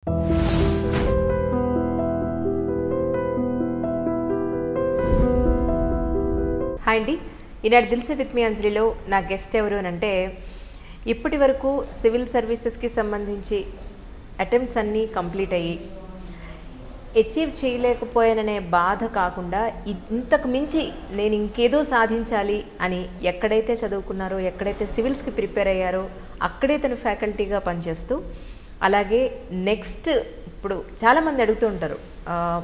Hi అండి, ఈనాడు దిల్సే with me అంజలిలో నా guest ఎవరు అని అంటే, ఇప్పటి వరకు సివిల్ సర్వీసెస్కి సంబంధించి అటెంప్ట్స్ అన్నీ కంప్లీట్ అయ్యి అచీవ్ చేయలేకపోయాననే బాధ కాకుండా ఇంతకు మించి నేను ఇంకేదో సాధించాలి అని ఎక్కడైతే చదువుకున్నారో, ఎక్కడైతే సివిల్స్కి ప్రిపేర్ అయ్యారో అక్కడే తను ఫ్యాకల్టీగా పనిచేస్తూ, అలాగే నెక్స్ట్ ఇప్పుడు చాలామంది అడుగుతూ ఉంటారు,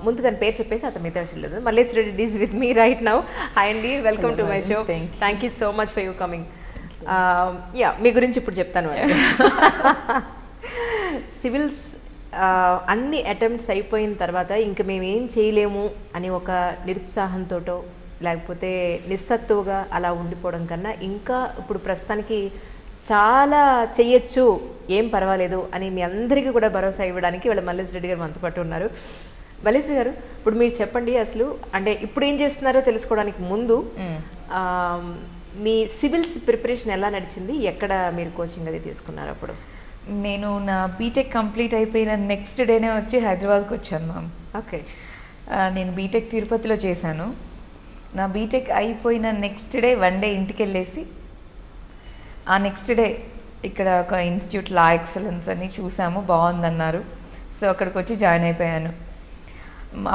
ముందు తన పేరు చెప్పేసి అతను మిగతా విషయం లేదు. Mallesh Reddy is with me right now. Hi అండి, welcome to my show. Thank you so much for you coming. Yeah, మీ గురించి ఇప్పుడు చెప్తాను. సివిల్స్ అన్ని అటెంప్ట్స్ అయిపోయిన తర్వాత ఇంక మేము ఏం చేయలేము అని ఒక నిరుత్సాహంతోటో లేకపోతే నిస్సత్తువుగా అలా ఉండిపోవడం కన్నా, ఇంకా ఇప్పుడు ప్రస్తుతానికి చాలా చెయ్యొచ్చు, ఏం పర్వాలేదు అని మీ అందరికీ కూడా భరోసా ఇవ్వడానికి వాళ్ళ మల్లేష్ రెడ్డి గారు మనతో పాటు ఉన్నారు. మల్లేష్ గారు, ఇప్పుడు మీరు చెప్పండి, అసలు అంటే ఇప్పుడు ఏం చేస్తున్నారో తెలుసుకోవడానికి ముందు మీ సివిల్స్ ప్రిపరేషన్ ఎలా నడిచింది, ఎక్కడ మీరు కోచింగ్ అది తీసుకున్నారు? అప్పుడు నేను నా బీటెక్ కంప్లీట్ అయిపోయిన నెక్స్ట్ డేనే వచ్చి హైదరాబాద్కి వచ్చాను మ్యామ్. ఓకే. నేను బీటెక్ తిరుపతిలో చేశాను. నా బీటెక్ అయిపోయిన నెక్స్ట్ డే వన్ డే ఇంటికి వెళ్ళేసి, ఆ నెక్స్ట్ డే ఇక్కడ ఒక ఇన్స్టిట్యూట్ లా ఎక్సలెన్స్ అని చూసాము, బాగుందన్నారు. సో అక్కడికి వచ్చి జాయిన్ అయిపోయాను.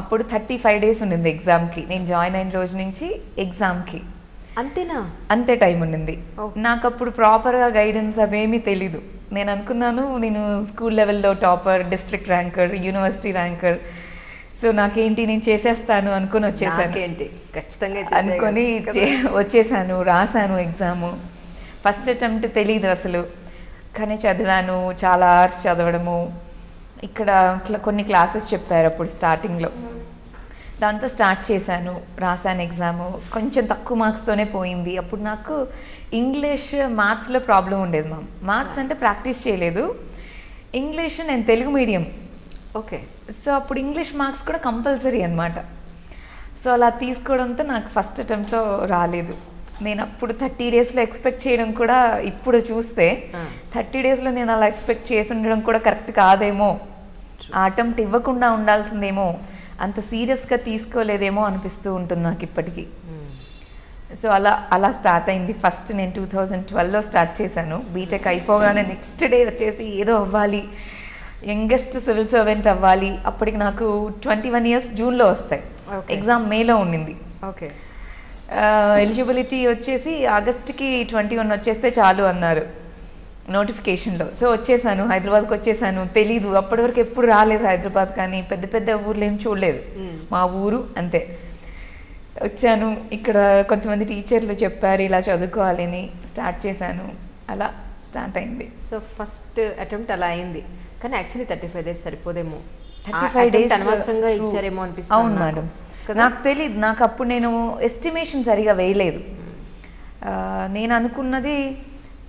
అప్పుడు 35 days ఉండింది ఎగ్జామ్కి. నేను జాయిన్ అయిన రోజు నుంచి ఎగ్జామ్కి. అంతేనా? అంతే టైం ఉండింది. నాకు అప్పుడు ప్రాపర్గా గైడెన్స్ అవేమీ తెలీదు. నేను అనుకున్నాను నేను స్కూల్ లెవెల్లో topper, district ranker, university ranker, so నాకేంటి నేను చేసేస్తాను అనుకుని వచ్చేసాను. అనుకొని వచ్చేసాను, రాశాను ఎగ్జాము. ఫస్ట్ అటెంప్ట్ తెలీదు అసలు, కానీ చదివాను. చాలా అవర్స్ చదవడము. ఇక్కడ ఇట్లా కొన్ని క్లాసెస్ చెప్పారు అప్పుడు స్టార్టింగ్లో, దాంతో స్టార్ట్ చేశాను, రాశాను ఎగ్జాము. కొంచెం తక్కువ మార్క్స్తోనే పోయింది. అప్పుడు నాకు ఇంగ్లీష్, మ్యాథ్స్లో ప్రాబ్లం ఉండేది మ్యామ్. మ్యాథ్స్ అంటే ప్రాక్టీస్ చేయలేదు, ఇంగ్లీష్ నేను తెలుగు మీడియం. ఓకే. సో అప్పుడు ఇంగ్లీష్ మార్క్స్ కూడా కంపల్సరీ అనమాట. సో అలా తీసుకోవడంతో నాకు ఫస్ట్ అటెంప్ట్లో రాలేదు. నేను అప్పుడు 30 daysలో ఎక్స్పెక్ట్ చేయడం కూడా, ఇప్పుడు చూస్తే 30 daysలో నేను అలా ఎక్స్పెక్ట్ చేసి ఉండడం కూడా కరెక్ట్ కాదేమో, ఆ అటెంప్ట్ ఇవ్వకుండా ఉండాల్సిందేమో, అంత సీరియస్గా తీసుకోలేదేమో అనిపిస్తూ ఉంటుంది నాకు ఇప్పటికీ. సో అలా స్టార్ట్ అయింది. ఫస్ట్ నేను 2012లో స్టార్ట్ చేశాను. బీటెక్ అయిపోగానే నెక్స్ట్ డే వచ్చేసి ఏదో అవ్వాలి, యంగెస్ట్ సివిల్ సర్వెంట్ అవ్వాలి. అప్పటికి నాకు 21 years జూన్లో వస్తాయి. ఎగ్జామ్ మేలో ఉండింది. ఓకే. ఎలిజిబిలిటీ వచ్చేసి ఆగస్ట్కి 21 వచ్చేస్తే చాలు అన్నారు నోటిఫికేషన్లో. సో వచ్చేసాను, హైదరాబాద్కి వచ్చేసాను. తెలీదు, అప్పటి వరకు ఎప్పుడు రాలేదు హైదరాబాద్, కానీ పెద్ద పెద్ద ఊర్లో ఏం చూడలేదు, మా ఊరు అంతే. వచ్చాను, ఇక్కడ కొంతమంది టీచర్లు చెప్పారు ఇలా చదువుకోవాలి అని, స్టార్ట్ చేశాను. అలా స్టార్ట్ అయింది. సో ఫస్ట్ అటెంప్ట్ అలా అయింది, కానీ యాక్చువల్లీ 35 days సరిపోదేమో. 35 days అనవసరంగా ఇచ్చారేమో అనిపిస్తుంది. అవును మేడం, నాకు తెలియదు. నాకు అప్పుడు నేను ఎస్టిమేషన్ సరిగా వేయలేదు. నేను అనుకున్నది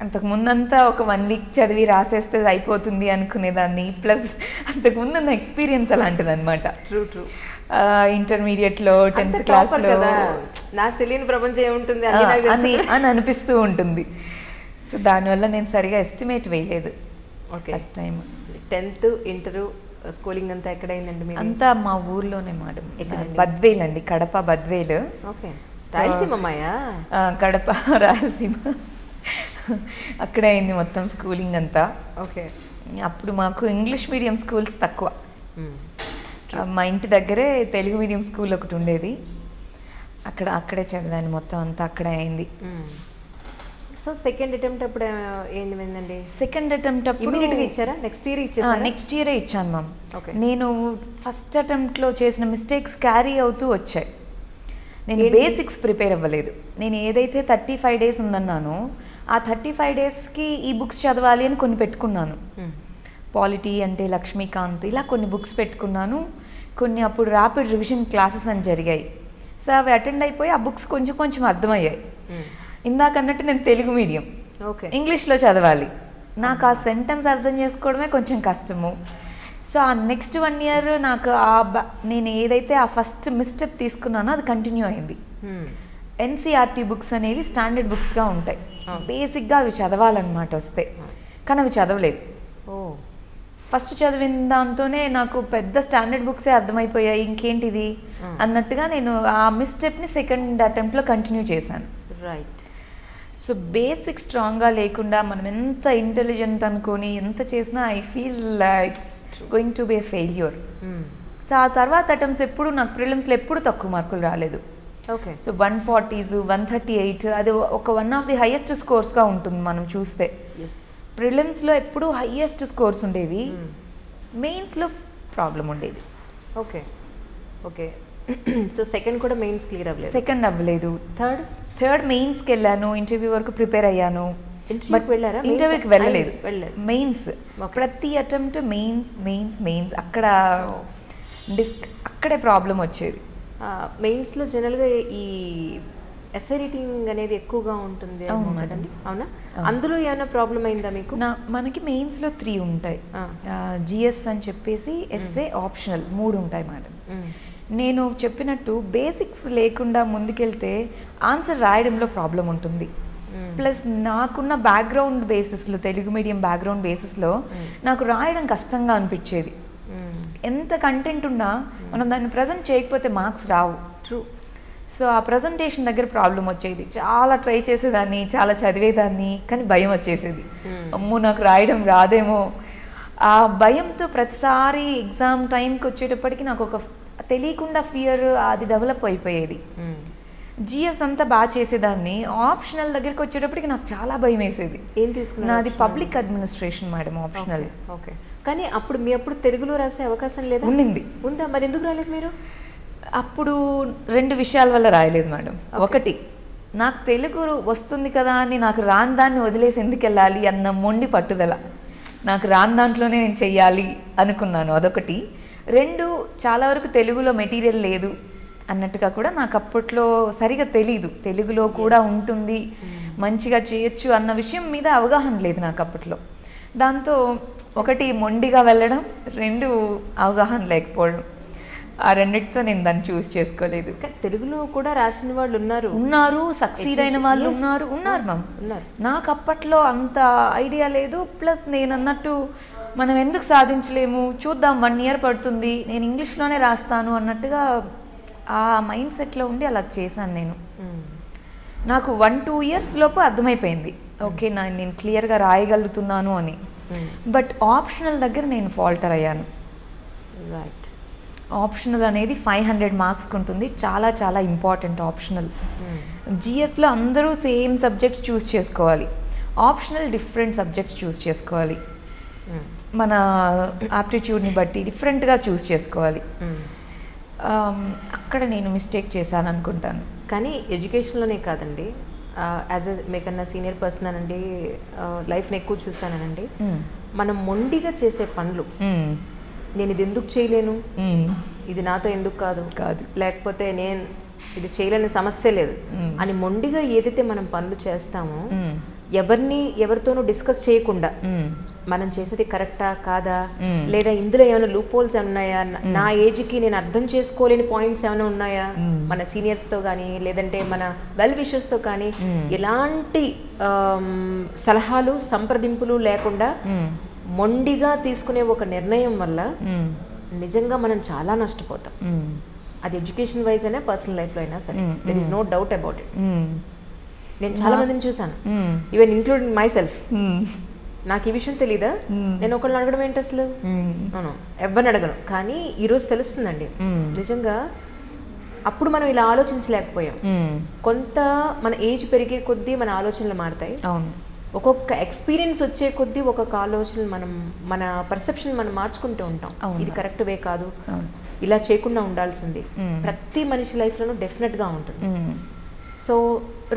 అంతకుముందంతా ఒక 1 week చదివి రాసేస్తే అయిపోతుంది అనుకునేదాన్ని. ప్లస్ అంతకుముందు నా ఎక్స్పీరియన్స్ అలాంటిది అనమాట. ట్రూ. ఇంటర్మీడియట్లో 10th క్లాస్లో నాకు తెలియని ప్రపంచం ఏముంటుంది అని అనిపిస్తూ ఉంటుంది. సో దానివల్ల నేను సరిగా ఎస్టిమేట్ వేయలేదు. Okay. First time 10th, inter schooling అంతా ఎక్కడైందండి మీరు? అంతా మా ఊర్లోనే మేడం. బద్వేల్ అండి, కడప బద్వేల్. ఓకే. రాయలసీమ అమ్మాయా? కడప రాయలసీమ, అక్కడే అయింది మొత్తం స్కూలింగ్ అంతా. ఓకే. అప్పుడు మాకు ఇంగ్లీష్ మీడియం స్కూల్స్ తక్కువ. మా ఇంటి దగ్గరే తెలుగు మీడియం స్కూల్ ఒకటి ఉండేది, అక్కడే చదివాను. మొత్తం అంతా అక్కడే అయింది. సో సెకండ్ అటెంప్ట్ అప్పుడు ఏంటండి? సెకండ్ అటెంప్ట్ అప్పుడు ఇమీడియట్గా ఇచ్చారా? నెక్స్ట్ ఇయర్ ఇచ్చారా? నెక్స్ట్ ఇయరే ఇచ్చాను మ్యామ్. ఓకే. నేను ఫస్ట్ అటెంప్ట్లో చేసిన మిస్టేక్స్ క్యారీ అవుతూ వచ్చాయి. నేను బేసిక్స్ ప్రిపేర్ అవ్వలేదు. నేను ఏదైతే 35 days ఉందన్నానో ఆ 35 daysకి ఈ బుక్స్ చదవాలి అని కొన్ని పెట్టుకున్నాను. పాలిటీ అంటే లక్ష్మీకాంత్, ఇలా కొన్ని బుక్స్ పెట్టుకున్నాను. కొన్ని అప్పుడు ర్యాపిడ్ రివిజన్ క్లాసెస్ అని జరిగాయి. సో అవి అటెండ్ అయిపోయి ఆ బుక్స్ కొంచెం కొంచెం అర్థమయ్యాయి. ఇందాక అన్నట్టు నేను తెలుగు మీడియం, ఓకే, ఇంగ్లీష్లో చదవాలి. నాకు ఆ సెంటెన్స్ అర్థం చేసుకోవడమే కొంచెం కష్టము. సో ఆ నెక్స్ట్ 1 year నాకు నేను ఏదైతే ఆ ఫస్ట్ మిస్టెప్ తీసుకున్నానో అది కంటిన్యూ అయింది. ఎన్సీఆర్టీ బుక్స్ అనేవి స్టాండర్డ్ బుక్స్గా ఉంటాయి. బేసిక్గా అవి చదవాలన్నమాట వస్తే, కానీ అవి చదవలేదు. ఫస్ట్ చదివిన దాంతోనే నాకు పెద్ద స్టాండర్డ్ బుక్సే అర్థమైపోయాయి, ఇంకేంటిది అన్నట్టుగా నేను ఆ మిస్టెప్ని సెకండ్ అటెంప్ట్లో కంటిన్యూ చేశాను. రైట్. సో బేసిక్ స్ట్రాంగ్గా లేకుండా మనం ఎంత ఇంటెలిజెంట్ అనుకొని ఎంత చేసినా I feel it's going to be a failure. So ఆ తర్వాత అటెంప్ట్స్ ఎప్పుడు నాకు ప్రిలిమ్స్లో ఎప్పుడు తక్కువ మార్కులు రాలేదు. ఓకే. సో 140s 138 అది ఒక వన్ ఆఫ్ ది హైయెస్ట్ స్కోర్స్గా ఉంటుంది మనం చూస్తే. ప్రిలిమ్స్లో ఎప్పుడు హైయెస్ట్ స్కోర్స్ ఉండేవి, మెయిన్స్లో ప్రాబ్లం ఉండేది. Okay okay. సో సెకండ్ కూడా మెయిన్స్ క్లియర్ అవ్వలేదు? సెకండ్ అవ్వలేదు. థర్డ్ మెయిన్స్కి వెళ్ళాను, ఇంటర్వ్యూ వరకు ప్రిపేర్ అయ్యాను. ఇంటర్వ్యూకి వెళ్ళలేదు, మెయిన్స్. ప్రతి అటెంప్ట్ మెయిన్స్ అక్కడ అక్కడే ప్రాబ్లం వచ్చేది. మెయిన్స్లో జనరల్గా ఈ ఎస్ఐ రీడింగ్ అనేది ఎక్కువగా ఉంటుంది కదండి, అవునా? అందులో ఏమైనా ప్రాబ్లం అయిందా మీకు? మనకి మెయిన్స్లో 3 ఉంటాయి, జిఎస్ అని చెప్పేసి ఎస్ఏ ఆప్షనల్ 3 ఉంటాయి మేడం. నేను చెప్పినట్టు బేసిక్స్ లేకుండా ముందుకెళ్తే ఆన్సర్ రాయడంలో ప్రాబ్లం ఉంటుంది. ప్లస్ నాకున్న బ్యాక్గ్రౌండ్ బేసిస్లో, తెలుగు మీడియం బ్యాక్గ్రౌండ్ బేసిస్లో నాకు రాయడం కష్టంగా అనిపించేది. ఎంత కంటెంట్ ఉన్నా మనం దాన్ని ప్రజెంట్ చేయకపోతే మార్క్స్ రావు. ట్రూ. సో ఆ ప్రజెంటేషన్ దగ్గర ప్రాబ్లం వచ్చేది. చాలా ట్రై చేసేదాన్ని, చాలా చదివేదాన్ని, కానీ భయం వచ్చేసేది. అమ్మో నాకు రాయడం రాదేమో. ఆ భయంతో ప్రతిసారి ఎగ్జామ్ టైంకి వచ్చేటప్పటికి నాకు ఒక తెలియకుండా ఫియర్ అది డెవలప్ అయిపోయేది. జిఎస్ అంతా బాగా చేసేదాన్ని, ఆప్షనల్ దగ్గరికి వచ్చేటప్పటికి నాకు చాలా భయం వేసేది. ఏం తీసుకున్నా? నాది public administration madam, optional. Okay. కానీ అప్పుడు తెలుగులో రాసే అవకాశం లేదా? ఉందా? మరి ఎందుకు రాలేదు మీరు? అప్పుడు 2 విషయాల వల్ల రాయలేదు మేడం. ఒకటి, నాకు తెలుగు వస్తుంది కదా అని నాకు రాని దాన్ని వదిలేసి ఎందుకు వెళ్ళాలి అన్న మొండి పట్టుదల. నాకు రాని దాంట్లోనే నేను చెయ్యాలి అనుకున్నాను, అదొకటి. 2, చాలా వరకు తెలుగులో మెటీరియల్ లేదు అన్నట్టుగా కూడా నాకు అప్పట్లో సరిగా తెలీదు. తెలుగులో కూడా ఉంటుంది, మంచిగా చేయొచ్చు అన్న విషయం మీద అవగాహన లేదు నాకు అప్పట్లో. దాంతో ఒకటి మొండిగా వెళ్ళడం, 2 అవగాహన లేకపోవడం. ఆ రెండిటితో నేను దాన్ని చూస్ చేసుకోలేదు. తెలుగులో కూడా రాసిన వాళ్ళు ఉన్నారు, సక్సీడ్ అయిన వాళ్ళు ఉన్నారు మ్యామ్. నాకు అప్పట్లో అంత ఐడియా లేదు. ప్లస్ నేను అన్నట్టు మనం ఎందుకు సాధించలేము, చూద్దాం, 1 year పడుతుంది, నేను ఇంగ్లీష్లోనే రాస్తాను అన్నట్టుగా ఆ మైండ్ సెట్లో ఉండి అలా చేశాను నేను. నాకు 1-2 years లోపు అర్థమైపోయింది, ఓకే నేను క్లియర్గా రాయగలుగుతున్నాను అని. బట్ ఆప్షనల్ దగ్గర నేను ఫాల్టర్ అయ్యాను. రైట్. ఆప్షనల్ అనేది 500 మార్క్స్కి ఉంటుంది, చాలా చాలా ఇంపార్టెంట్ ఆప్షనల్. జిఎస్లో అందరూ సేమ్ సబ్జెక్ట్స్ చూస్ చేసుకోవాలి, ఆప్షనల్ డిఫరెంట్ సబ్జెక్ట్స్ చూస్ చేసుకోవాలి. మన ఆప్టిట్యూడ్ని బట్టి డిఫరెంట్గా చూస్ చేసుకోవాలి. అక్కడ నేను మిస్టేక్ చేశాను అనుకుంటాను. కానీ ఎడ్యుకేషన్లోనే కాదండి, యాజ్ ఎ మీకన్నా సీనియర్ పర్సన్ అనండి, లైఫ్ని ఎక్కువ చూసానండి, మనం మొండిగా చేసే పనులు, నేను ఇది ఎందుకు చేయలేను, ఇది నాతో ఎందుకు కాదు, లేకపోతే నేను ఇది చేయలేని సమస్య లేదు అని మొండిగా ఏదైతే మనం పనులు చేస్తామో, ఎవరితోనూ డిస్కస్ చేయకుండా మనం చేసేది కరెక్టా కాదా, లేదా ఇందులో ఏమైనా లూప్ హోల్స్ ఉన్నాయా, నా ఏజ్కి నేను అర్థం చేసుకోలేని పాయింట్స్ ఏమైనా ఉన్నాయా, మన సీనియర్స్తో కానీ లేదంటే మన వెల్ విషర్స్తో కానీ ఎలాంటి సలహాలు సంప్రదింపులు లేకుండా మొండిగా తీసుకునే ఒక నిర్ణయం వల్ల నిజంగా మనం చాలా నష్టపోతాం. అది ఎడ్యుకేషన్ వైజ్ అయినా పర్సనల్ లైఫ్లో అయినా సరే, there is no doubt about it. నేను చాలా మందిని చూసాను, ఈవెన్ ఇంక్లూడింగ్ మై సెల్ఫ్. నాకు ఈ విషయం తెలీదా, నేను ఒకళ్ళని అడగడం ఏంటి అసలు, ఎవరిని అడగను. కానీ ఈరోజు తెలుస్తుందండి నిజంగా. అప్పుడు మనం ఇలా ఆలోచించలేకపోయాం. కొంత మన ఏజ్ పెరిగే కొద్దీ మన ఆలోచనలు మారుతాయి. ఒక్కొక్క ఎక్స్పీరియన్స్ వచ్చే కొద్దీ ఒక్కొక్క ఆలోచనలు మన పర్సెప్షన్ మనం మార్చుకుంటూ ఉంటాం. ఇది కరెక్ట్ వే కాదు, ఇలా చేయకుండా ఉండాల్సింది. ప్రతి మనిషి లైఫ్లోనూ డెఫినెట్గా ఉంటుంది. సో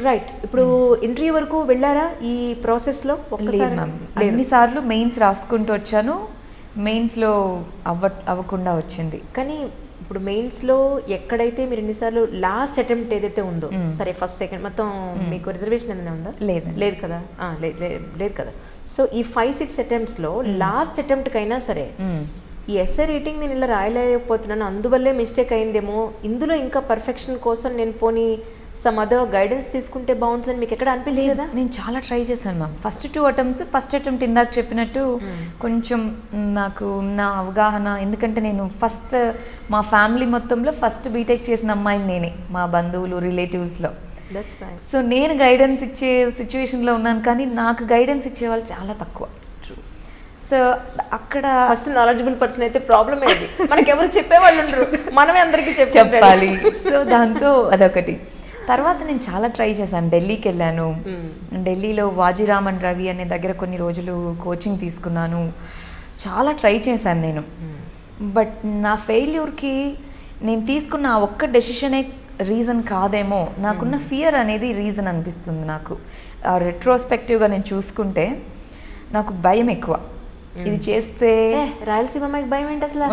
రైట్, ఇప్పుడు ఇంటర్వ్యూ వరకు వెళ్ళారా ఈ ప్రాసెస్లో? ఎన్నిసార్లు మెయిన్స్ రాసుకుంటూ వచ్చాను, మెయిన్స్లో అవ్వకుండా వచ్చింది. కానీ ఇప్పుడు మెయిన్స్లో ఎక్కడైతే మీరు ఎన్నిసార్లు లాస్ట్ అటెంప్ట్ ఏదైతే ఉందో, సరే ఫస్ట్ సెకండ్ మొత్తం మీకు రిజర్వేషన్ ఏదైనా ఉందా? లేదు కదా, లేదు కదా. సో ఈ 5-6 అటెంప్ట్స్లో లాస్ట్ అటెంప్ట్కైనా సరే ఈ ఎస్ఏ రేటింగ్ నేను ఇలా రాయలేకపోతున్నాను, అందువల్లే మిస్టేక్ అయిందేమో, ఇందులో ఇంకా పర్ఫెక్షన్ కోసం నేను పోనీ సమ్ అదర్ గైడెన్స్ తీసుకుంటే బాగుంటుందని మీకు ఎక్కడ అనిపించలేదా? నేను చాలా ట్రై చేశాను మ్యామ్. ఫస్ట్ అటెంప్ట్ ఇందాక చెప్పినట్టు కొంచెం నాకు ఉన్న అవగాహన, ఎందుకంటే నేను మా ఫ్యామిలీ మొత్తంలో ఫస్ట్ బీటెక్ చేసిన అమ్మాయిని నేనే, మా బంధువులు రిలేటివ్స్లో. సో నేను గైడెన్స్ ఇచ్చే సిచ్యువేషన్లో ఉన్నాను, కానీ నాకు గైడెన్స్ ఇచ్చే వాళ్ళు చాలా తక్కువ. సో అక్కడ ఫస్ట్ నాలెడ్జబుల్ పర్సన్ అయితే ప్రాబ్లమ్ ఏది, మనకి ఎవరు చెప్పేవాళ్ళు ఉండరు, మనమే అందరికీ చెప్పాలి. సో దాంతో అదొకటి. తర్వాత నేను చాలా ట్రై చేశాను. ఢిల్లీకి వెళ్ళాను. ఢిల్లీలో వాజీరామన్ రవి అనే దగ్గర కొన్ని రోజులు కోచింగ్ తీసుకున్నాను. చాలా ట్రై చేశాను నేను. బట్ నా ఫెయిల్యూర్కి నేను తీసుకున్న ఆ ఒక్క డెసిషనే రీజన్ కాదేమో, నాకున్న ఫియర్ అనేది రీజన్ అనిపిస్తుంది నాకు. రెట్రోస్పెక్టివ్గా నేను చూసుకుంటే నాకు భయం ఎక్కువ. ఇది చేస్తే రాయలసీమ భయం ఏంటి అసలు?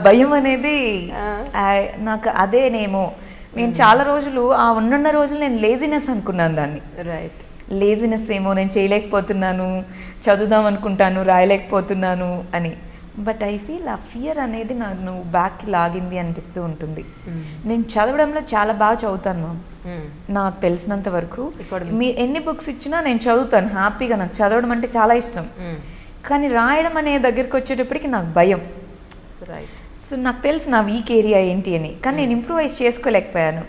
భయం అనేది నాకు అదేనేమో. నేను చాలా రోజులు ఉన్న రోజులు నేను లేజినెస్ అనుకున్నాను దాన్ని. రైట్, లేజినెస్ ఏమో, నేను చేయలేకపోతున్నాను, చదువుదాం అనుకుంటాను రాయలేకపోతున్నాను అని. బట్ ఐ ఫీల్ ఆ ఫియర్ అనేది నన్ను బ్యాక్కి లాగింది అనిపిస్తూ ఉంటుంది. నేను చదవడంలో చాలా బాగా చదువుతాను మ్యామ్, నాకు తెలిసినంత వరకు. మీ ఎన్ని బుక్స్ ఇచ్చినా నేను చదువుతాను హ్యాపీగా, నాకు చదవడం అంటే చాలా ఇష్టం. కానీ రాయడం అనే దగ్గరికి వచ్చేటప్పటికి నాకు భయం. రైట్. సో నాకు తెలుసు నా వీక్ ఏరియా ఏంటి అని, కానీ నేను ఇంప్రూవైజ్ చేసుకోలేకపోయాను.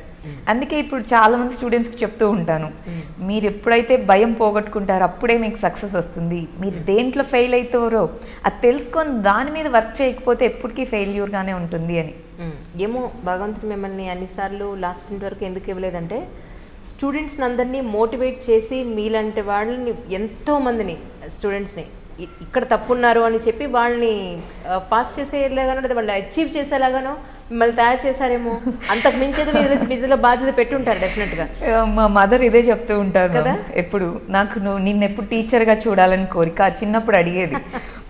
అందుకే ఇప్పుడు చాలామంది స్టూడెంట్స్కి చెప్తూ ఉంటాను, మీరు ఎప్పుడైతే భయం పోగొట్టుకుంటారో అప్పుడే మీకు సక్సెస్ వస్తుంది. మీరు దేంట్లో ఫెయిల్ అవుతారో అది తెలుసుకొని దాని మీద వర్క్ చేయకపోతే ఎప్పటికీ ఫెయిల్యూర్గానే ఉంటుంది అని. ఏమో భగవంతుడు మిమ్మల్ని అన్నిసార్లు లాస్ట్ మినిట్ వరకు ఎందుకు ఇవ్వలేదంటే, స్టూడెంట్స్ని అందరినీ మోటివేట్ చేసి మీలాంటి వాళ్ళని ఎంతోమందిని స్టూడెంట్స్ని ఇక్కడ తప్పున్నారు అని చెప్పి వాళ్ళని పాస్ చేసేలాగానో లేదా వాళ్ళు అచీవ్ చేసేలాగానో మిమ్మల్ని తయారు చేశారేమో. అంతకు మించేది మీరు బిజీలో బాధ్యత పెట్టుంటారు డెఫినెట్గా. మా మదర్ ఇదే చెప్తూ ఉంటారు కదా ఎప్పుడు, నాకు నిన్ను ఎప్పుడు టీచర్గా చూడాలని కోరిక. చిన్నప్పుడు అడిగేది.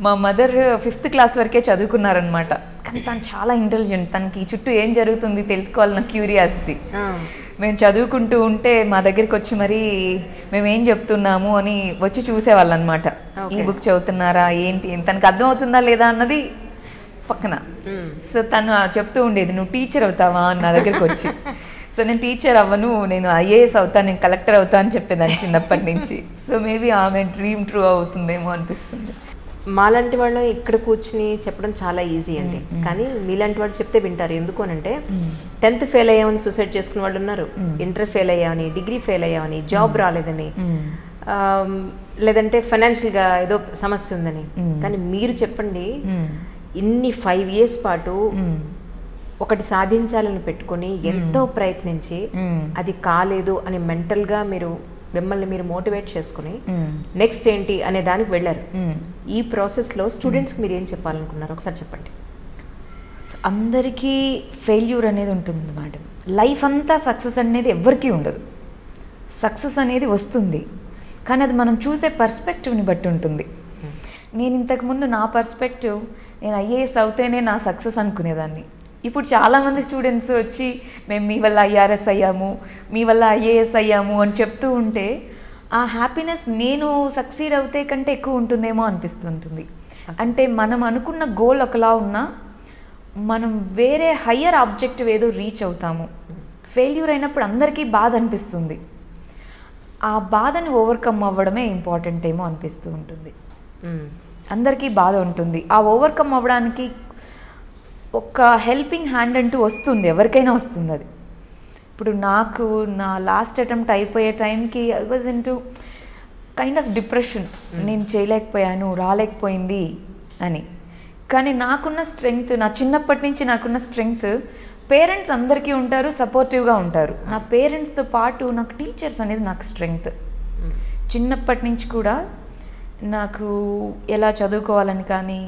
మా మదర్ 5th క్లాస్ వరకే చదువుకున్నారనమాట, కానీ తను చాలా ఇంటెలిజెంట్. తనకి చుట్టూ ఏం జరుగుతుంది తెలుసుకోవాలన్న క్యూరియాసిటీ. మేము చదువుకుంటూ ఉంటే మా దగ్గరికి వచ్చి మరీ మేమేం చెప్తున్నాము అని వచ్చి చూసేవాళ్ళు అనమాట. ఈ బుక్ చదువుతున్నారా ఏంటి, తనకు అర్థమవుతుందా లేదా అన్నది పక్కన. సో తను చెప్తూ ఉండేది, నువ్వు టీచర్ అవుతావా అని నా దగ్గరికి వచ్చి. సో నేను టీచర్ అవ్వను, నేను IAS అవుతాను, నేను కలెక్టర్ అవుతా అని చెప్పేదాన్ని చిన్నప్పటి నుంచి. సో మేబీ ఆమె డ్రీమ్ ట్రూ అవుతుందేమో అనిపిస్తుంది. మాలాంటి వాళ్ళు ఇక్కడ కూర్చుని చెప్పడం చాలా ఈజీ అండి, కానీ మీలాంటి వాళ్ళు చెప్తే వింటారు. ఎందుకు అనంటే 10th ఫెయిల్ అయ్యామని సూసైడ్ చేసుకున్న వాళ్ళు ఉన్నారు, ఇంటర్ ఫెయిల్ అయ్యామని, డిగ్రీ ఫెయిల్ అయ్యామని, జాబ్ రాలేదని, లేదంటే ఫైనాన్షియల్గా ఏదో సమస్య ఉందని. కానీ మీరు చెప్పండి, ఇన్ని 5 years పాటు ఒకటి సాధించాలని పెట్టుకొని ఎంతో ప్రయత్నించి అది కాలేదు అని మెంటల్గా మిమ్మల్ని మీరు మోటివేట్ చేసుకుని నెక్స్ట్ ఏంటి అనే దానికి వెళ్ళారు. ఈ ప్రాసెస్లో స్టూడెంట్స్కి మీరు ఏం చెప్పాలనుకున్నారు ఒకసారి చెప్పండి. అందరికీ ఫెయిల్యూర్ అనేది ఉంటుంది మేడం. లైఫ్ అంతా సక్సెస్ అనేది ఎవ్వరికీ ఉండదు. సక్సెస్ అనేది వస్తుంది, కానీ అది మనం చూసే పర్స్పెక్టివ్ని బట్టి ఉంటుంది. నేను ఇంతకుముందు నా పర్స్పెక్టివ్, నేను IAS అవుతేనే నా సక్సెస్ అనుకునేదాన్ని. ఇప్పుడు చాలామంది స్టూడెంట్స్ వచ్చి మేము మీ వల్ల IRS అయ్యాము, మీ వల్ల IAS అయ్యాము అని చెప్తూ ఉంటే ఆ హ్యాపీనెస్ నేను సక్సీడ్ అవుతే కంటే ఎక్కువ ఉంటుందేమో అనిపిస్తుంటుంది. అంటే మనం అనుకున్న గోల్ ఒకలా ఉన్నా మనం వేరే హయ్యర్ ఆబ్జెక్టివ్ ఏదో రీచ్ అవుతాము. ఫెయిల్యూర్ అయినప్పుడు అందరికీ బాధ అనిపిస్తుంది. ఆ బాధని ఓవర్కమ్ అవ్వడమే ఇంపార్టెంట్ ఏమో అనిపిస్తూ ఉంటుంది. అందరికీ బాధ ఉంటుంది. ఆ ఓవర్కమ్ అవ్వడానికి ఒక హెల్పింగ్ హ్యాండ్ అంటూ వస్తుంది, ఎవరికైనా వస్తుంది అది. ఇప్పుడు నాకు నా లాస్ట్ అటెంప్ట్ అయిపోయే టైంకి I was into kind of depression. నేను చేయలేకపోయాను, రాలేకపోయింది అని. కానీ నాకున్న స్ట్రెంగ్త్, నా చిన్నప్పటి నుంచి నాకున్న స్ట్రెంగ్త్, పేరెంట్స్ అందరికీ ఉంటారు, సపోర్టివ్గా ఉంటారు. నా పేరెంట్స్తో పాటు నాకు టీచర్స్ అనేది నాకు స్ట్రెంగ్త్. చిన్నప్పటి నుంచి కూడా నాకు ఎలా చదువుకోవాలని, కానీ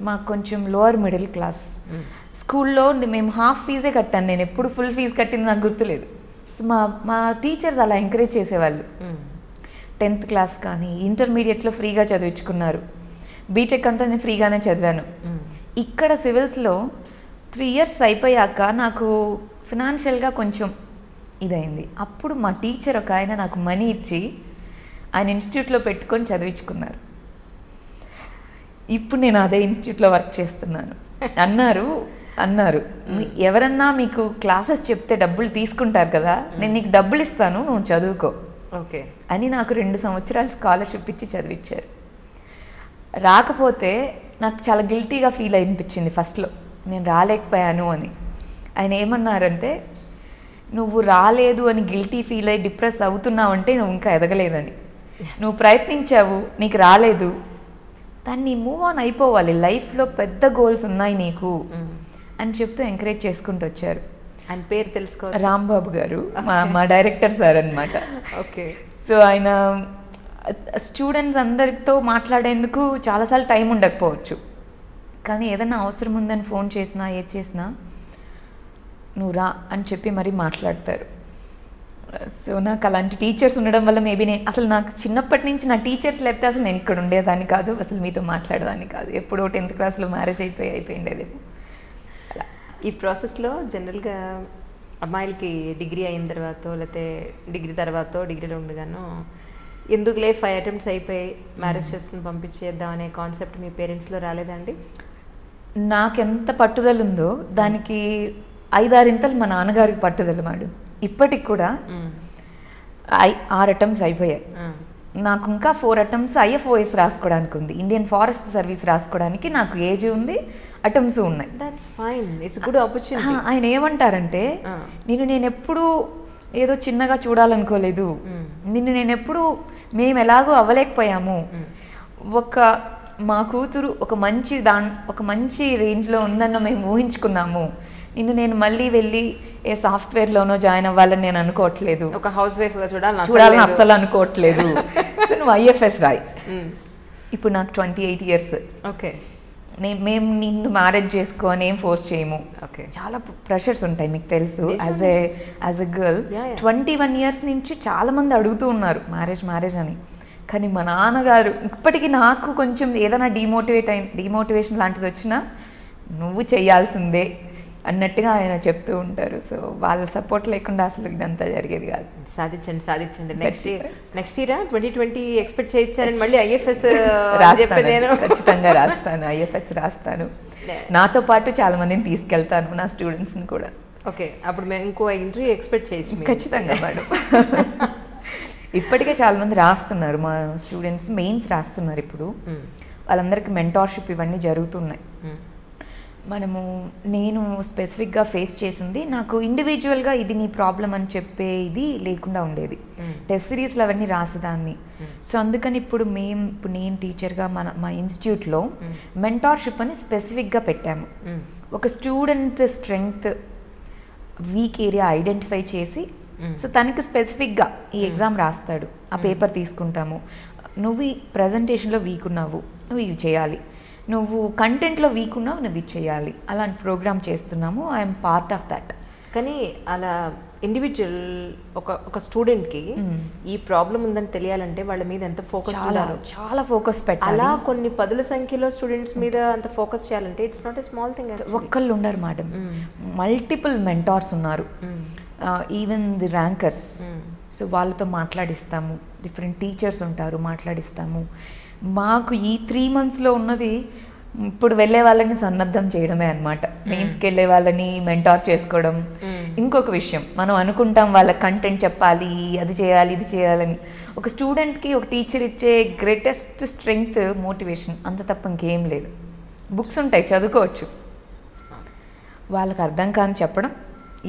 మాకు కొంచెం లోవర్ మిడిల్ క్లాస్, స్కూల్లో మేము హాఫ్ ఫీజే కట్టాను. నేను ఎప్పుడు ఫుల్ ఫీజు కట్టింది నాకు గుర్తులేదు. సో మా టీచర్స్ అలా ఎంకరేజ్ చేసేవాళ్ళు. 10th క్లాస్ కానీ ఇంటర్మీడియట్లో ఫ్రీగా చదివించుకున్నారు. బీటెక్ అంతా నేను ఫ్రీగానే చదివాను. ఇక్కడ సివిల్స్లో 3 years అయిపోయాక నాకు ఫినాన్షియల్గా కొంచెం ఇదైంది. అప్పుడు మా టీచర్ ఒక ఆయన నాకు మనీ ఇచ్చి ఆయన ఇన్స్టిట్యూట్లో పెట్టుకొని చదివించుకున్నారు. ఇప్పుడు నేను అదే ఇన్స్టిట్యూట్లో వర్క్ చేస్తున్నాను. అన్నారు, అన్నారు, ఎవరన్నా మీకు క్లాసెస్ చెప్తే డబ్బులు తీసుకుంటారు కదా, నేను నీకు డబ్బులు ఇస్తాను, నువ్వు చదువుకో ఓకే అని నాకు 2 సంవత్సరాలు స్కాలర్షిప్ ఇచ్చి చదివించారు. రాకపోతే నాకు చాలా గిల్టీగా ఫీల్ అనిపించింది ఫస్ట్లో, నేను రాలేకపోయాను అని. ఆయన ఏమన్నారంటే, నువ్వు రాలేదు అని గిల్టీ ఫీల్ అయ్యి డిప్రెస్ అవుతున్నావు అంటే నువ్వు ఇంకా ఎదగలేదని, నువ్వు ప్రయత్నించావు, నీకు రాలేదు, దాన్ని మూవ్ ఆన్ అయిపోవాలి, లైఫ్లో పెద్ద గోల్స్ ఉన్నాయి నీకు అని చెప్తూ ఎంకరేజ్ చేసుకుంటూ వచ్చారు. ఆయన పేరు తెలుసుకో. రాంబాబు గారు మా డైరెక్టర్ సార్ అనమాట. ఓకే. సో ఆయన స్టూడెంట్స్ అందరితో మాట్లాడేందుకు చాలాసార్లు టైం ఉండకపోవచ్చు, కానీ ఏదైనా అవసరం ఉందని ఫోన్ చేసినా ఏది చేసినా నువ్వు రా అని చెప్పి మరీ మాట్లాడతారు. సో నాకు అలాంటి టీచర్స్ ఉండడం వల్ల మేబీ నేను అసలు నాకు చిన్నప్పటి నుంచి నా టీచర్స్ లేకపోతే అసలు నేను ఇక్కడ ఉండేదాన్ని కాదు, అసలు మీతో మాట్లాడేదాన్ని కాదు. ఎప్పుడో 10th క్లాస్లో మ్యారేజ్ అయిపోయిండేది. ఈ ప్రాసెస్లో జనరల్గా అమ్మాయిలకి డిగ్రీ అయిన తర్వాత లేకపోతే డిగ్రీ తర్వాత డిగ్రీలో ఉండగానో ఎందుకులే 5 attempts అయిపోయి మ్యారేజ్ చేసుకుని పంపించేద్దాం అనే కాన్సెప్ట్ మీ పేరెంట్స్లో రాలేదండి? నాకెంత పట్టుదల ఉందో దానికి 5-6 ఇంతలు మా నాన్నగారికి పట్టుదల మేడం. ఇప్పటికి కూడా 6 attempts అయిపోయాయి. నాకు ఇంకా 4 attempts IFOS రాసుకోవడానికి ఉంది, ఇండియన్ ఫారెస్ట్ సర్వీస్ రాసుకోవడానికి నాకు ఏజ్ ఉంది, అటెంప్ట్స్ ఉన్నాయి. That's fine, it's good opportunity. ఆయన ఏమంటారంటే, నేను ఎప్పుడూ ఏదో చిన్నగా చూడాలనుకోలేదు, నేను ఎప్పుడు మేము ఎలాగో అవ్వలేకపోయాము, మా కూతురు ఒక మంచి రేంజ్లో ఉందన్న మేము ఊహించుకున్నాము, నేను మళ్ళీ వెళ్ళి ఏ సాఫ్ట్వేర్లోనో జాయిన్ అవ్వాలని నేను అనుకోవట్లేదు, ఒక హౌస్ వైఫ్గా చూడాలని అస్సలు అనుకోవట్లేదు, నువ్వు IFS రాయి. ఇప్పుడు నాకు 28 years. ఓకే. మేము నిన్ను మ్యారేజ్ చేసుకో అని ఏం ఫోర్స్ చేయము. ఓకే. చాలా ప్రెషర్స్ ఉంటాయి మీకు తెలుసు. యాజ్ ఎ గర్ల్ 21 years నుంచి చాలామంది అడుగుతూ ఉన్నారు మ్యారేజ్ అని, కానీ మా నాన్నగారు ఇప్పటికీ నాకు కొంచెం ఏదైనా డిమోటివేషన్ లాంటిది వచ్చినా నువ్వు చేయాల్సిందే అన్నట్టుగా ఆయన చెప్తూ ఉంటారు. సో వాళ్ళ సపోర్ట్ లేకుండా అసలు ఇదంతా జరిగేది కాదు. సాధించండి. నెక్స్ట్ ఇయర్ 2020 ఎక్స్పెక్ట్ చేయించారని మళ్ళీ IFS ఖచ్చితంగా రాస్తాను, IFS రాస్తాను. నాతో పాటు చాలా మందిని తీసుకెళ్తాను, నా స్టూడెంట్స్ని కూడా. ఓకే. అప్పుడు మేము ఇంకో ఇంటర్వ్యూ ఎక్స్పెక్ట్ చేయొచ్చు. ఖచ్చితంగా మేడం. ఇప్పటికే చాలా మంది రాస్తున్నారు, మా స్టూడెంట్స్ మెయిన్స్ రాస్తున్నారు ఇప్పుడు. వాళ్ళందరికీ మెంటార్షిప్ ఇవన్నీ జరుగుతున్నాయి. నేను స్పెసిఫిక్గా ఫేస్ చేసింది, నాకు ఇండివిజువల్గా ఇది నీ ప్రాబ్లం అని చెప్పే ఇది లేకుండా ఉండేది. టెస్ట్ సిరీస్లు అవన్నీ రాసేదాన్ని. సో అందుకని ఇప్పుడు నేను టీచర్గా మా ఇన్స్టిట్యూట్లో మెంటార్షిప్ అని స్పెసిఫిక్గా పెట్టాము. ఒక student strength weak area identify చేసి, సో తనకి స్పెసిఫిక్గా ఈ ఎగ్జామ్ రాస్తాడు, ఆ పేపర్ తీసుకుంటాము. నువ్వు ఈ ప్రజెంటేషన్లో వీక్ ఉన్నావు, నువ్వు ఇవి చేయాలి, నువ్వు కంటెంట్లో వీక్ ఉన్నావు, నువ్వు ఇది చేయాలి, అలాంటి ప్రోగ్రామ్ చేస్తున్నాము. I'm part of that. కానీ అలా ఇండివిజువల్ ఒక స్టూడెంట్కి ఈ ప్రాబ్లం ఉందని తెలియాలంటే వాళ్ళ మీద ఎంత ఫోకస్ చేయాలి, చాలా ఫోకస్ పెట్టాలి. అలా కొన్ని 10 సంఖ్యలో స్టూడెంట్స్ మీద అంత ఫోకస్ చేయాలంటే it's not a small thing. ఒక్కళ్ళు ఉండరు మేడం, మల్టిపుల్ మెంటార్స్ ఉన్నారు, ఈవెన్ ది ర్యాంకర్స్. సో వాళ్ళతో మాట్లాడిస్తాము, డిఫరెంట్ టీచర్స్ ఉంటారు, మాట్లాడిస్తాము. మాకు ఈ 3 monthsలో ఉన్నది ఇప్పుడు వెళ్ళే వాళ్ళని సన్నద్ధం చేయడమే అనమాట. మెయిన్స్కి వెళ్ళే వాళ్ళని మెంటార్ చేసుకోవడం. ఇంకొక విషయం, మనం అనుకుంటాం వాళ్ళ కంటెంట్ చెప్పాలి, అది చేయాలి, ఇది చేయాలని. ఒక స్టూడెంట్కి ఒక టీచర్ ఇచ్చే గ్రేటెస్ట్ స్ట్రెంగ్త్ మోటివేషన్, అంత తప్ప ఇంకేం లేదు. బుక్స్ ఉంటాయి, చదువుకోవచ్చు, వాళ్ళకి అర్థం కాని చెప్పడం,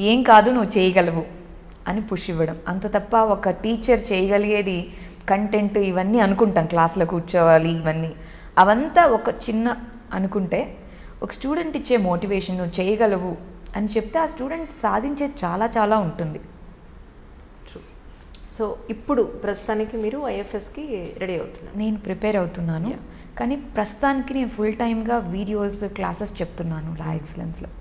ఏం కాదు నువ్వు చేయగలవు అని పుష్ ఇవ్వడం, అంత తప్ప ఒక టీచర్ చేయగలిగేది కంటెంట్ ఇవన్నీ అనుకుంటాం, క్లాస్లో కూర్చోవాలి ఇవన్నీ, అవంతా ఒక చిన్న అనుకుంటే ఒక స్టూడెంట్ ఇచ్చే మోటివేషన్ నువ్వు చేయగలవు అని చెప్తే ఆ స్టూడెంట్ సాధించేది చాలా చాలా ఉంటుంది. సో ఇప్పుడు ప్రస్తుతానికి మీరు IFSకి రెడీ అవుతున్నారు? నేను ప్రిపేర్ అవుతున్నాను, కానీ ప్రస్తుతానికి నేను ఫుల్ టైమ్గా వీడియోస్ క్లాసెస్ చెప్తున్నాను లా ఎక్సలెన్స్లో.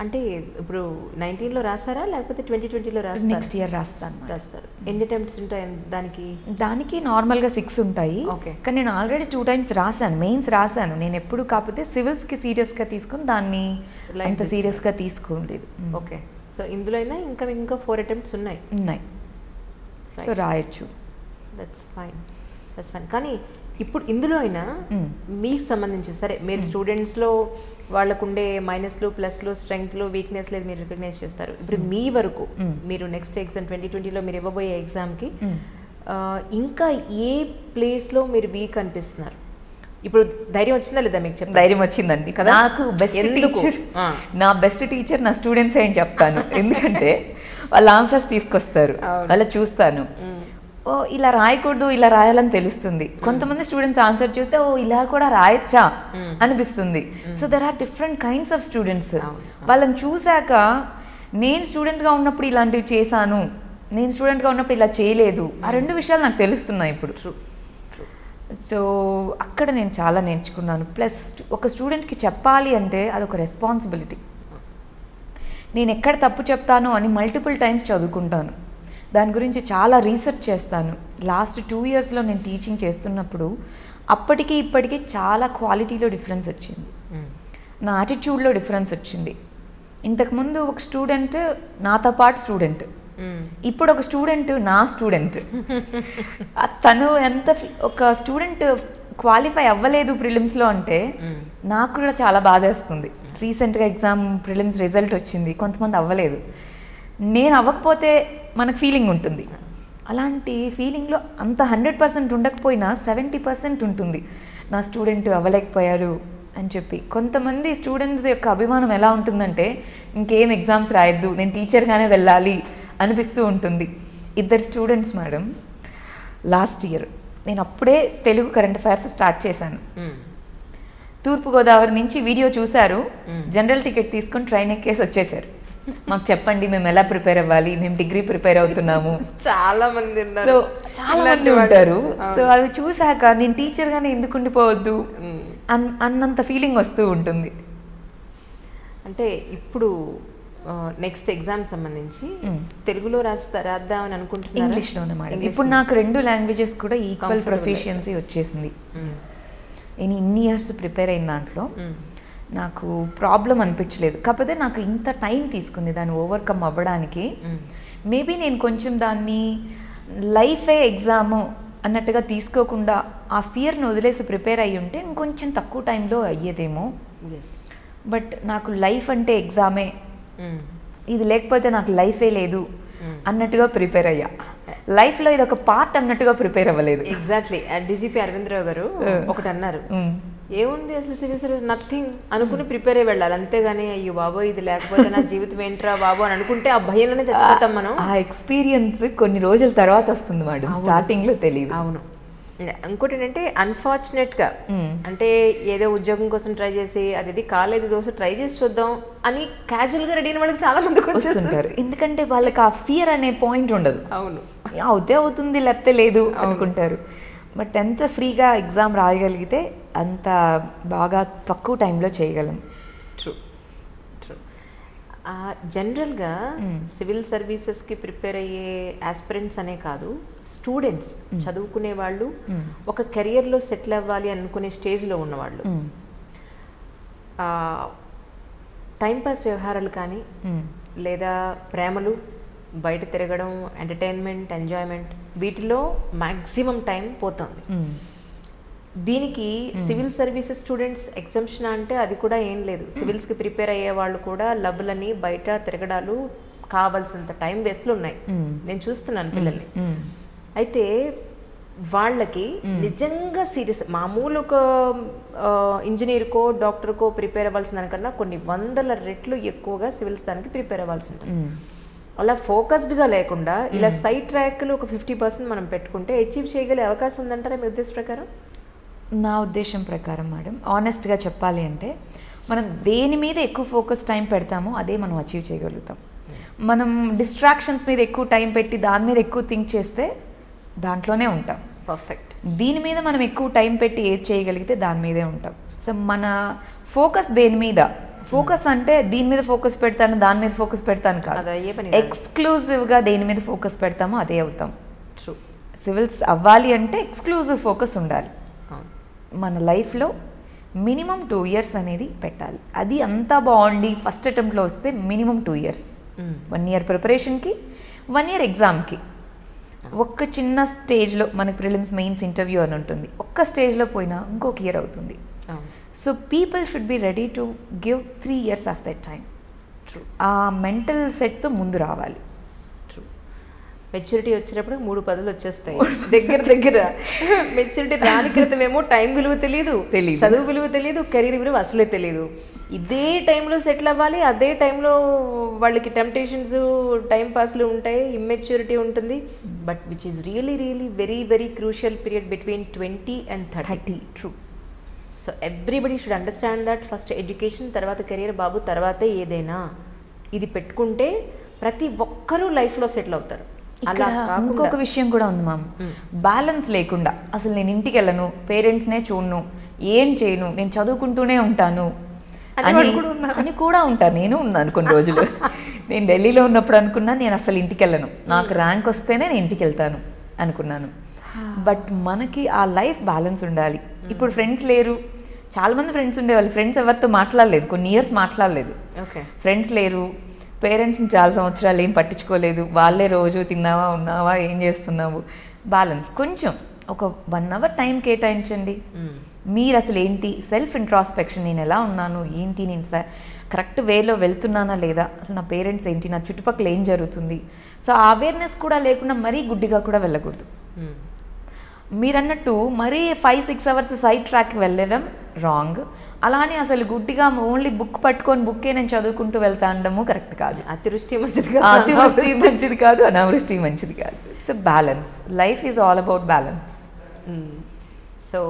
అంటే ఇప్పుడు 19లో రాస్తారా లేకపోతే 2020లో రాస్తారా? నెక్స్ట్ ఇయర్ రాస్తారు. ఎన్ని అటెంప్ట్స్ ఉంటాయి దానికి నార్మల్గా 6 ఉంటాయి. ఓకే. కానీ నేను ఆల్రెడీ 2 times రాశాను, మెయిన్స్ రాశాను. నేను ఎప్పుడు కాకపోతే సివిల్స్కి సీరియస్గా తీసుకుని దాన్ని అంత సీరియస్గా తీసుకోలేదు. ఓకే. సో ఇందులో అయినా ఇంకా 4 attempts ఉన్నాయి. సో రాయొచ్చు. That's fine. కానీ ఇప్పుడు ఇందులో అయినా మీకు సంబంధించి సరే మీరు స్టూడెంట్స్లో వాళ్ళకుండే మైనస్లు ప్లస్లు స్ట్రెంగ్త్లు వీక్నెస్లు మీరు రికగ్నైజ్ చేస్తారు. ఇప్పుడు మీ వరకు మీరు నెక్స్ట్ ఎగ్జామ్ 2020లో మీరు ఇవ్వబోయే ఎగ్జామ్కి ఇంకా ఏ ప్లేస్లో మీరు వీక్ అనిపిస్తున్నారు? ఇప్పుడు ధైర్యం వచ్చిందా లేదా మీకు చెప్పండి? ధైర్యం వచ్చిందండి కదా. నాకు నా బెస్ట్ టీచర్ నా స్టూడెంట్స్ ఏం చెప్తాను. ఎందుకంటే వాళ్ళ ఆన్సర్స్ తీసుకొస్తారు, వాళ్ళ చూస్తాను, ఓ ఇలా రాయకూడదు ఇలా రాయాలని తెలుస్తుంది. కొంతమంది స్టూడెంట్స్ ఆన్సర్ చూస్తే ఓ ఇలా కూడా రాయచ్చా అనిపిస్తుంది. So there are different kinds of students. వాళ్ళని చూశాక నేను స్టూడెంట్గా ఉన్నప్పుడు ఇలాంటివి చేశాను, నేను స్టూడెంట్గా ఉన్నప్పుడు ఇలా చేయలేదు, ఆ రెండు విషయాలు నాకు తెలుస్తున్నాయి ఇప్పుడు. సో అక్కడ నేను చాలా నేర్చుకున్నాను. ప్లస్ ఒక స్టూడెంట్కి చెప్పాలి అంటే అదొక రెస్పాన్సిబిలిటీ. నేను ఎక్కడ తప్పు చెప్తాను అని మల్టిపుల్ టైమ్స్ చదువుకుంటాను, దాని గురించి చాలా రీసెర్చ్ చేస్తాను. లాస్ట్ 2 yearsలో నేను టీచింగ్ చేస్తున్నప్పుడు అప్పటికి ఇప్పటికీ చాలా క్వాలిటీలో డిఫరెన్స్ వచ్చింది, నా యాటిట్యూడ్లో డిఫరెన్స్ వచ్చింది. ఇంతకుముందు ఒక స్టూడెంట్ నాతో పాటు స్టూడెంట్, ఇప్పుడు ఒక స్టూడెంట్ నా స్టూడెంట్. తను ఎంత ఒక స్టూడెంట్ క్వాలిఫై అవ్వలేదు ప్రిలిమ్స్లో అంటే నాకు కూడా చాలా బాధేస్తుంది. రీసెంట్గా ఎగ్జామ్ ప్రిలిమ్స్ రిజల్ట్ వచ్చింది, కొంతమంది అవ్వలేదు. నేను అవ్వకపోతే మనకు ఫీలింగ్ ఉంటుంది, అలాంటి ఫీలింగ్లో అంత 100% ఉండకపోయినా 70% ఉంటుంది, నా స్టూడెంట్ అవ్వలేకపోయారు అని చెప్పి. కొంతమంది స్టూడెంట్స్ యొక్క అభిమానం ఎలా ఉంటుందంటే ఇంకేం ఎగ్జామ్స్ రాయొద్దు, నేను టీచర్గానే వెళ్ళాలి అనిపిస్తూ ఉంటుంది. 2 స్టూడెంట్స్ మేడం లాస్ట్ ఇయర్ నేను అప్పుడే తెలుగు కరెంట్ అఫైర్స్ స్టార్ట్ చేశాను. తూర్పుగోదావరి నుంచి వీడియో చూశారు, జనరల్ టికెట్ తీసుకొని ట్రైన్ ఎక్కేసి వచ్చేసారు. మాకు చెప్పండి మేము ఎలా ప్రిపేర్ అవ్వాలి, మేము డిగ్రీ ప్రిపేర్ అవుతున్నాము. చాలా మంది సో చాలా మంది ఉంటారు. సో అవి చూసాక నేను టీచర్గానే ఎందుకు ఉండిపోవద్దు అన్నంత ఫీలింగ్ వస్తూ ఉంటుంది. అంటే ఇప్పుడు నెక్స్ట్ ఎగ్జామ్ సంబంధించి తెలుగులో రాద్దామని అనుకుంటున్నాను. ఇంగ్లీష్లోనే మేడం. ఇప్పుడు నాకు 2 లాంగ్వేజెస్ కూడా ఈక్వల్ ప్రొఫిషియన్సీ వచ్చేసింది. నేను ఇన్ని ఇయర్స్ ప్రిపేర్ అయిన దాంట్లో నాకు ప్రాబ్లం అనిపించలేదు. కాకపోతే నాకు ఇంత టైం తీసుకుంది దాన్ని ఓవర్కమ్ అవ్వడానికి. మేబీ నేను కొంచెం దాన్ని లైఫే ఎగ్జాము అన్నట్టుగా తీసుకోకుండా ఆ ఫియర్ని వదిలేసి ప్రిపేర్ అయ్యి ఉంటే ఇంకొంచెం తక్కువ టైంలో అయ్యేదేమో. బట్ నాకు లైఫ్ అంటే ఎగ్జామే, ఇది లేకపోతే నాకు లైఫే లేదు అన్నట్టుగా ప్రిపేర్ అయ్యా. లైఫ్లో ఇది ఒక పార్ట్ అన్నట్టుగా ప్రిపేర్ అవ్వలేదు. ఎగ్జాక్ట్లీ. డీజీపీ అరవిందరావు గారు ఒకటి అన్నారు, ఏముంది అసలు సివిల్ సర్వీస్ నథింగ్ అనుకుని ప్రిపేర్ అయ్యి వెళ్ళాలి, అంతేగాని అయ్యో బాబో ఇది లేకపోతే నా జీవితం ఏంట్రా బాబో అని అనుకుంటే ఆ భయంలోనే చచ్చిపోతాం మనం. ఆ ఎక్స్పీరియన్స్ కొన్ని రోజుల తర్వాత వస్తుంది మేడం, స్టార్టింగ్లో తెలియదు. అవును. ఇంకోటి ఏంటంటే అన్ఫార్చునేట్గా అంటే ఏదో ఉద్యోగం కోసం ట్రై చేసి అది కాలేదు దోశ ట్రై చేసి చూద్దాం అని క్యాజువల్గా రెడీ అయిన వాళ్ళకి చాలా మందికి వస్తుంటారు. ఎందుకంటే వాళ్ళకి ఆ ఫియర్ అనే పాయింట్ ఉండదు. అవును, అవుతే అవుతుంది లేకపోతే లేదు అనుకుంటారు. బట్ ఎంత ఫ్రీగా ఎగ్జామ్ రాయగలిగితే అంత బాగా తక్కువ టైంలో చేయగలం. True true. జనరల్గా సివిల్ సర్వీసెస్కి ప్రిపేర్ అయ్యే ఆస్పిరెంట్స్ అనే కాదు, స్టూడెంట్స్ చదువుకునే వాళ్ళు ఒక కెరియర్లో సెటిల్ అవ్వాలి అనుకునే స్టేజ్లో ఉన్నవాళ్ళు టైంపాస్ వ్యవహారాలు కానీ లేదా ప్రేమలు, బయట తిరగడం, ఎంటర్టైన్మెంట్, ఎంజాయ్మెంట్, వీటిలో మ్యాక్సిమం టైం పోతుంది. దీనికి సివిల్ సర్వీసెస్ స్టూడెంట్స్ ఎగ్జంప్షన్ అంటే అది కూడా ఏం లేదు. సివిల్స్కి ప్రిపేర్ అయ్యే వాళ్ళు కూడా లవ్లని, బయట తిరగడాలు, కావాల్సినంత టైం వేస్ట్లు ఉన్నాయి. నేను చూస్తున్నాను పిల్లల్ని. అయితే వాళ్ళకి నిజంగా సీరియస్ మామూలు ఒక ఇంజనీర్కో డాక్టర్కో ప్రిపేర్ అవ్వాల్సిన దానికన్నా కొన్ని 100 రెట్లు ఎక్కువగా సివిల్స్ దానికి ప్రిపేర్ అవ్వాల్సి ఉంటుంది. అలా ఫోకస్డ్గా లేకుండా ఇలా సైడ్ ట్రాక్లు ఒక 50% మనం పెట్టుకుంటే అచీవ్ చేయగలే అవకాశం ఉందంటారా మీ ఉద్దేశం ప్రకారం? నా ఉద్దేశం ప్రకారం మేడం, ఆనెస్ట్గా చెప్పాలి అంటే మనం దేని మీద ఎక్కువ ఫోకస్ టైం పెడతామో అదే మనం అచీవ్ చేయగలుగుతాం. మనం డిస్ట్రాక్షన్స్ మీద ఎక్కువ టైం పెట్టి దాని మీద ఎక్కువ థింక్ చేస్తే దాంట్లోనే ఉంటాం. పర్ఫెక్ట్. దీని మీద మనం ఎక్కువ టైం పెట్టి ఏది చేయగలిగితే దాని మీదే ఉంటాం. సో మన ఫోకస్ దేని మీద, ఫోకస్ అంటే దీని మీద ఫోకస్ పెడతాను దాని మీద ఫోకస్ పెడతాను కాదు, ఎక్స్క్లూజివ్గా దేని మీద ఫోకస్ పెడతామో అదే అవుతాం. ట్రూ. సివిల్స్ అవ్వాలి అంటే ఎక్స్క్లూజివ్ ఫోకస్ ఉండాలి. మన లైఫ్లో మినిమం 2 years అనేది పెట్టాలి. అది అంతా బాగుండి ఫస్ట్ అటెంప్ట్లో వస్తే మినిమం 2 years, 1 year ప్రిపరేషన్కి, 1 year ఎగ్జామ్కి. ఒక్క చిన్న స్టేజ్లో మనకి ప్రిలిమ్స్ మెయిన్స్ ఇంటర్వ్యూ అని ఉంటుంది, ఒక్క స్టేజ్లో పోయినా ఇంకొక ఇయర్ అవుతుంది. So people should be ready to give 3 years of that time. ఆ మెంటల్ సెట్తో ముందు రావాలి. మెచ్యూరిటీ వచ్చేటప్పుడు 3 పదులు వచ్చేస్తాయి దగ్గర. మెచ్యూరిటీ రాని క్రితం ఏమో టైం విలువ తెలియదు, చదువు విలువ తెలియదు, కెరీర్ విలువ అసలే తెలియదు. ఇదే టైంలో సెటిల్ అవ్వాలి, అదే టైంలో వాళ్ళకి టెంప్టేషన్స్, టైం పాస్లు ఉంటాయి, ఇమ్మెచ్యూరిటీ ఉంటుంది. But which is really very very crucial period between 20 and 30. True. So everybody should understand that first education, తర్వాత కెరీర్ బాబు, తర్వాతే ఏదైనా. ఇది పెట్టుకుంటే ప్రతి ఒక్కరూ లైఫ్లో సెటిల్ అవుతారు. అలా ఇంకొక విషయం కూడా ఉంది మ్యామ్, బ్యాలెన్స్ లేకుండా అసలు నేను ఇంటికి వెళ్ళను, పేరెంట్స్నే చూడను, ఏం చేయను, నేను చదువుకుంటూనే ఉంటాను అని కూడా ఉంటాను. నేను ఉన్నాను కొన్ని రోజులు. నేను ఢిల్లీలో ఉన్నప్పుడు అనుకున్నా నేను అసలు ఇంటికి వెళ్ళను, నాకు ర్యాంక్ వస్తేనే నేను ఇంటికి వెళ్తాను అనుకున్నాను. బట్ మనకి ఆ లైఫ్ బ్యాలెన్స్ ఉండాలి. ఇప్పుడు ఫ్రెండ్స్ లేరు, చాలామంది ఫ్రెండ్స్ ఉండేవాళ్ళు, ఫ్రెండ్స్ ఎవరితో మాట్లాడలేదు, కొన్ని ఇయర్స్ మాట్లాడలేదు. ఫ్రెండ్స్ లేరు, పేరెంట్స్ని చాలా సంవత్సరాలు ఏం పట్టించుకోలేదు, వాళ్ళే రోజు తిన్నావా ఉన్నావా ఏం చేస్తున్నావు. బ్యాలెన్స్ కొంచెం ఒక 1 hour టైం కేటాయించండి. మీరు అసలు ఏంటి, సెల్ఫ్ ఇంట్రాస్పెక్షన్, నేను ఎలా ఉన్నాను, ఏంటి, నేను కరెక్ట్ వేలో వెళ్తున్నానా లేదా, అసలు నా పేరెంట్స్ ఏంటి, నా చుట్టుపక్కల ఏం జరుగుతుంది. సో ఆ అవేర్నెస్ కూడా లేకుండా మరీ గుడ్డిగా కూడా వెళ్ళకూడదు. మీరన్నట్టు మరీ 5-6 hours సైడ్ ట్రాక్కి వెళ్ళడం రాంగ్. అలానే అసలు గుడ్డిగా ఓన్లీ బుక్ పట్టుకొని బుక్కే నేను చదువుకుంటూ వెళ్తా అనడము కరెక్ట్ కాదు. అతివృష్టి మంచిది కాదు, అనావృష్టి మంచిది కాదు. So balance, life is all about balance. So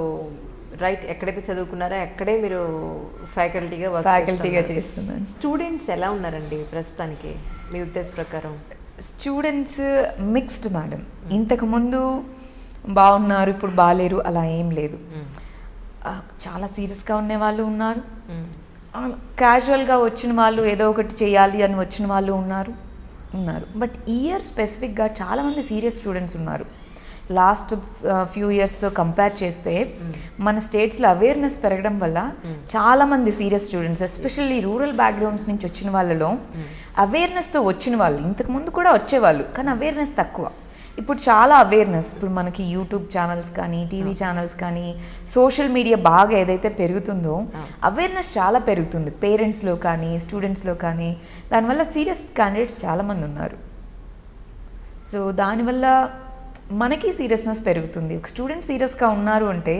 right, ఎక్కడైతే చదువుకున్నారో అక్కడే మీరు ఫ్యాకల్టీగా చేస్తున్నాను. స్టూడెంట్స్ ఎలా ఉన్నారండి ప్రస్తుతానికి మీ ఉద్దేశ ప్రకారం? Students mixed madam. ఇంతకుముందు బాగున్నారు, ఇప్పుడు బాగాలేరు, అలా ఏం లేదు. చాలా సీరియస్గా ఉండే వాళ్ళు ఉన్నారు, క్యాజువల్గా వచ్చిన వాళ్ళు ఏదో ఒకటి చేయాలి అని వచ్చిన వాళ్ళు ఉన్నారు. బట్ ఇయర్ స్పెసిఫిక్గా చాలామంది సీరియస్ స్టూడెంట్స్ ఉన్నారు. లాస్ట్ ఫ్యూ ఇయర్స్తో కంపేర్ చేస్తే మన స్టేట్స్లో అవేర్నెస్ పెరగడం వల్ల చాలామంది serious students, especially rural backgrounds నుంచి వచ్చిన వాళ్ళలో అవేర్నెస్తో వచ్చిన వాళ్ళు, ఇంతకుముందు కూడా వచ్చేవాళ్ళు కానీ అవేర్నెస్ తక్కువ. ఇప్పుడు చాలా అవేర్నెస్, ఇప్పుడు మనకి యూట్యూబ్ ఛానల్స్ కానీ, టీవీ ఛానల్స్ కానీ, సోషల్ మీడియా బాగా ఏదైతే పెరుగుతుందో అవేర్నెస్ చాలా పెరుగుతుంది పేరెంట్స్లో కానీ, స్టూడెంట్స్లో కానీ. దానివల్ల సీరియస్ క్యాండిడేట్స్ చాలామంది ఉన్నారు. సో దానివల్ల మనకి సీరియస్నెస్ పెరుగుతుంది. ఒక స్టూడెంట్ సీరియస్గా ఉన్నారు అంటే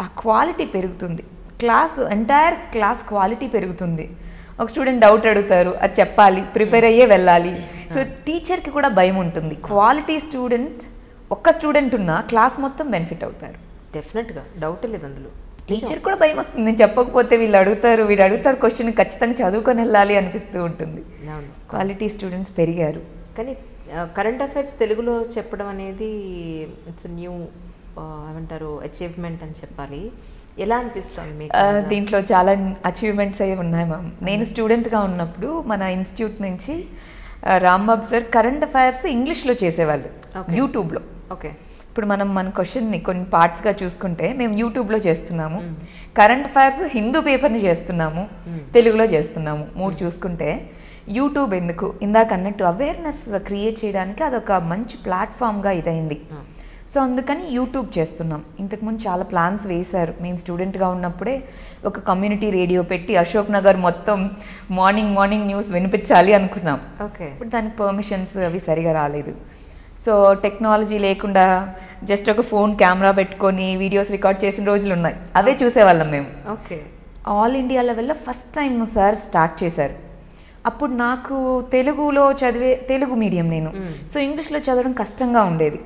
ఆ క్వాలిటీ పెరుగుతుంది, ఎంటైర్ క్లాస్ క్వాలిటీ పెరుగుతుంది. ఒక స్టూడెంట్ డౌట్ అడుగుతారు, అది చెప్పాలి, ప్రిపేర్ అయ్యే వెళ్ళాలి. సో టీచర్కి కూడా భయం ఉంటుంది. క్వాలిటీ స్టూడెంట్, ఒక్క స్టూడెంట్ ఉన్నా క్లాస్ మొత్తం బెనిఫిట్ అవుతారు. డెఫినెట్గా, డౌట్ లేదు అందులో. టీచర్ కూడా భయం వస్తుంది, నేను చెప్పకపోతే వీళ్ళు అడుగుతారు క్వశ్చన్, ఖచ్చితంగా చదువుకొని వెళ్ళాలి అనిపిస్తూ ఉంటుంది. క్వాలిటీ స్టూడెంట్స్ పెరిగారు. కానీ కరెంట్ అఫైర్స్ తెలుగులో చెప్పడం అనేది ఇట్స్ న్యూ ఏమంటారు అచీవ్మెంట్ అని చెప్పాలి. ఎలా అనిపిస్తుంది మీకు? దీంట్లో చాలా అచీవ్మెంట్స్ అవి ఉన్నాయి మ్యామ్. నేను స్టూడెంట్గా ఉన్నప్పుడు మన ఇన్స్టిట్యూట్ నుంచి రాంబాబు సార్ కరెంట్ అఫైర్స్ ఇంగ్లీష్లో చేసేవాళ్ళు యూట్యూబ్లో. ఓకే, ఇప్పుడు మన క్వశ్చన్ని కొన్ని పార్ట్స్గా చూసుకుంటే మేము యూట్యూబ్లో చేస్తున్నాము, కరెంట్ అఫైర్స్ హిందూ పేపర్ని చేస్తున్నాము, తెలుగులో చేస్తున్నాము. 3 చూసుకుంటే యూట్యూబ్ ఎందుకు, ఇందాక అన్నట్టు అవేర్నెస్ క్రియేట్ చేయడానికి అదొక మంచి ప్లాట్ఫామ్గా ఇదైంది. సో అందుకని యూట్యూబ్ చేస్తున్నాం. ఇంతకుముందు చాలా ప్లాన్స్ వేశారు. మేము స్టూడెంట్గా ఉన్నప్పుడే ఒక కమ్యూనిటీ రేడియో పెట్టి అశోక్ నగర్ మొత్తం మార్నింగ్ న్యూస్ వినిపించాలి అనుకున్నాం. ఓకే, ఇప్పుడు దానికి పర్మిషన్స్ అవి సరిగా రాలేదు. సో టెక్నాలజీ లేకుండా జస్ట్ ఒక ఫోన్ కెమెరా పెట్టుకొని వీడియోస్ రికార్డ్ చేసిన రోజులు ఉన్నాయి, అవే చూసేవాళ్ళం మేము. ఓకే, ఆల్ ఇండియా లెవెల్లో ఫస్ట్ టైం సార్ స్టార్ట్ చేశారు. అప్పుడు నాకు తెలుగు మీడియం నేను, సో ఇంగ్లీష్లో చదవడం కష్టంగా ఉండేది.